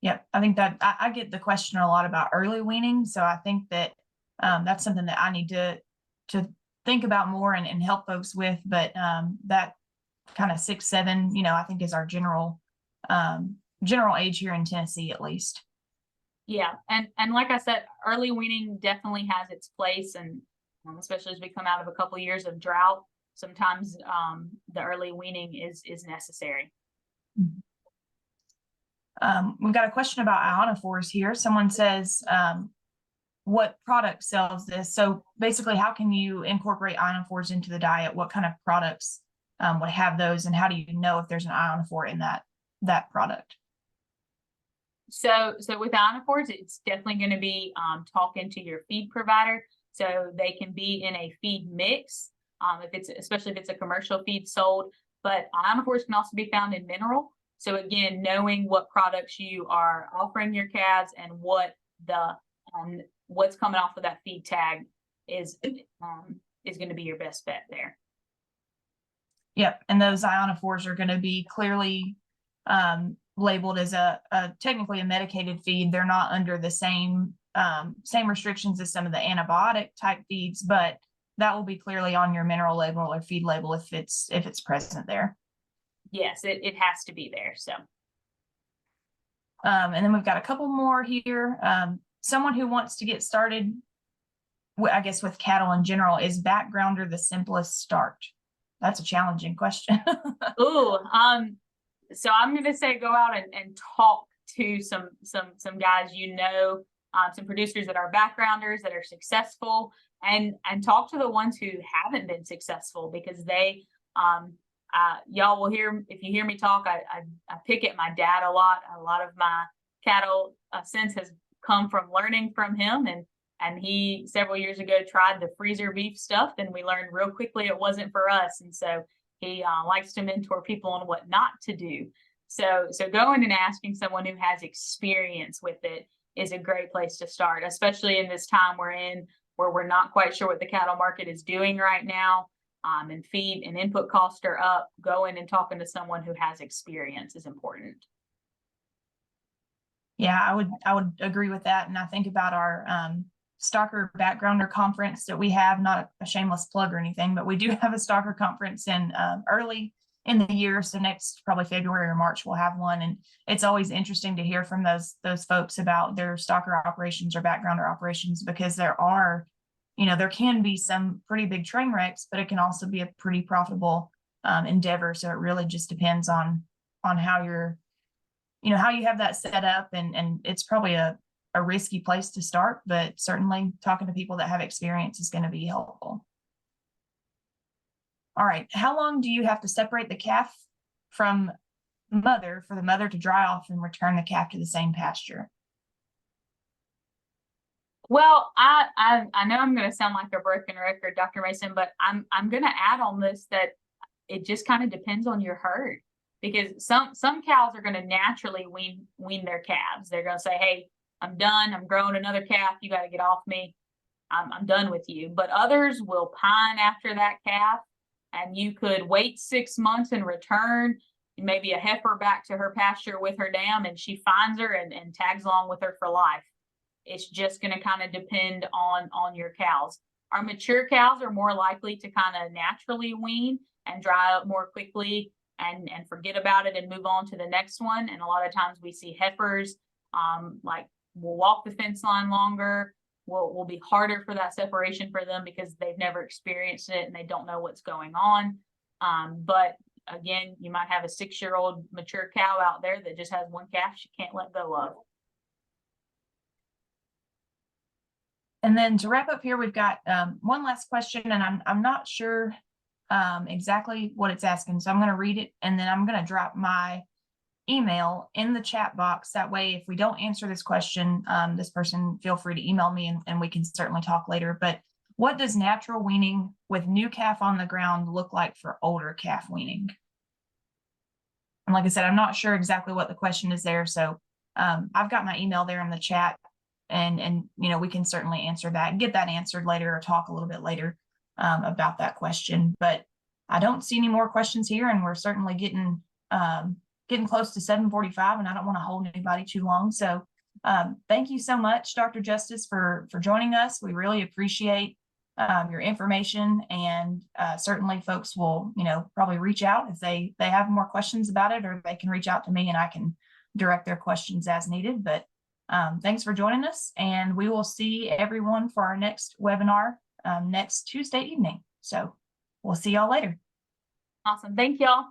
Yep, I think that I get the question a lot about early weaning, so I think that that's something that I need to think about more and help folks with. But that kind of 6, 7, I think is our general age here in Tennessee, at least. Yeah, and like I said, early weaning definitely has its place, and especially as we come out of a couple of years of drought, sometimes the early weaning is necessary. We've got a question about ionophores here. Someone says, what product sells this? So basically, how can you incorporate ionophores into the diet? What kind of products would have those, and how do you know if there's an ionophore in that product? So with ionophores, it's definitely going to be talking to your feed provider. So they can be in a feed mix, especially if it's a commercial feed sold. But ionophores can also be found in mineral. So again, knowing what products you are offering your calves and what what's coming off of that feed tag is going to be your best bet there. Yep, and those ionophores are going to be clearly labeled as technically a medicated feed. They're not under the same restrictions as some of the antibiotic type feeds, but that will be clearly on your mineral label or feed label if it's present there. Yes, it has to be there. So, and then we've got a couple more here. Someone who wants to get started, I guess, with cattle in general, is backgrounder the simplest start? That's a challenging question. Ooh, so I'm going to say go out and talk to some guys, some producers that are backgrounders that are successful, and talk to the ones who haven't been successful, because they y'all will hear, if you hear me talk, I pick at my dad a lot. A lot of my cattle sense has come from learning from him, and he several years ago tried the freezer beef stuff, and we learned real quickly it wasn't for us. And so he likes to mentor people on what not to do. So going and asking someone who has experience with it is a great place to start, especially in this time we're in, where we're not quite sure what the cattle market is doing right now. And feed and input costs are up. Going and talking to someone who has experience is important. Yeah, I would agree with that. And I think about our Stalker Backgrounder conference that we have, not a shameless plug or anything, but we do have a Stalker conference in early in the year. So next, probably February or March, we'll have one. And it's always interesting to hear from those folks about their Stalker operations or backgrounder operations, because there can be some pretty big train wrecks, but it can also be a pretty profitable endeavor. So it really just depends on how how you have that set up, and it's probably a risky place to start, but certainly talking to people that have experience is going to be helpful. All right. How long do you have to separate the calf from mother for the mother to dry off and return the calf to the same pasture? Well, I know I'm going to sound like a broken record, Dr. Mason, but I'm going to add on this that it just kind of depends on your herd, because some cows are going to naturally wean their calves. They're going to say, "Hey, I'm done. I'm growing another calf. You got to get off me. I'm done with you." But others will pine after that calf, and you could wait 6 months and return maybe a heifer back to her pasture with her dam, and she finds her and tags along with her for life. It's just going to kind of depend on your cows. Our mature cows are more likely to kind of naturally wean and dry up more quickly and forget about it and move on to the next one. And a lot of times we see heifers like will walk the fence line longer, will be harder for that separation for them because they've never experienced it and they don't know what's going on. But again, you might have a 6-year-old mature cow out there that just has one calf she can't let go of. And then to wrap up here, we've got one last question, and I'm not sure exactly what it's asking. So I'm going to read it, and then I'm going to drop my email in the chat box. That way, if we don't answer this question, this person, feel free to email me and we can certainly talk later. But What does natural weaning with new calf on the ground look like for older calf weaning? And like I said, I'm not sure exactly what the question is there. So I've got my email there in the chat, and we can certainly answer that and get that answered later, or talk a little bit later about that question. But I don't see any more questions here, and we're certainly getting close to 7:45, and I don't want to hold anybody too long. So thank you so much, Dr. Justice, for joining us. We really appreciate your information, and certainly folks will, probably reach out if they have more questions about it, or they can reach out to me and I can direct their questions as needed. But thanks for joining us, and we will see everyone for our next webinar next Tuesday evening. So we'll see y'all later. Awesome. Thank y'all.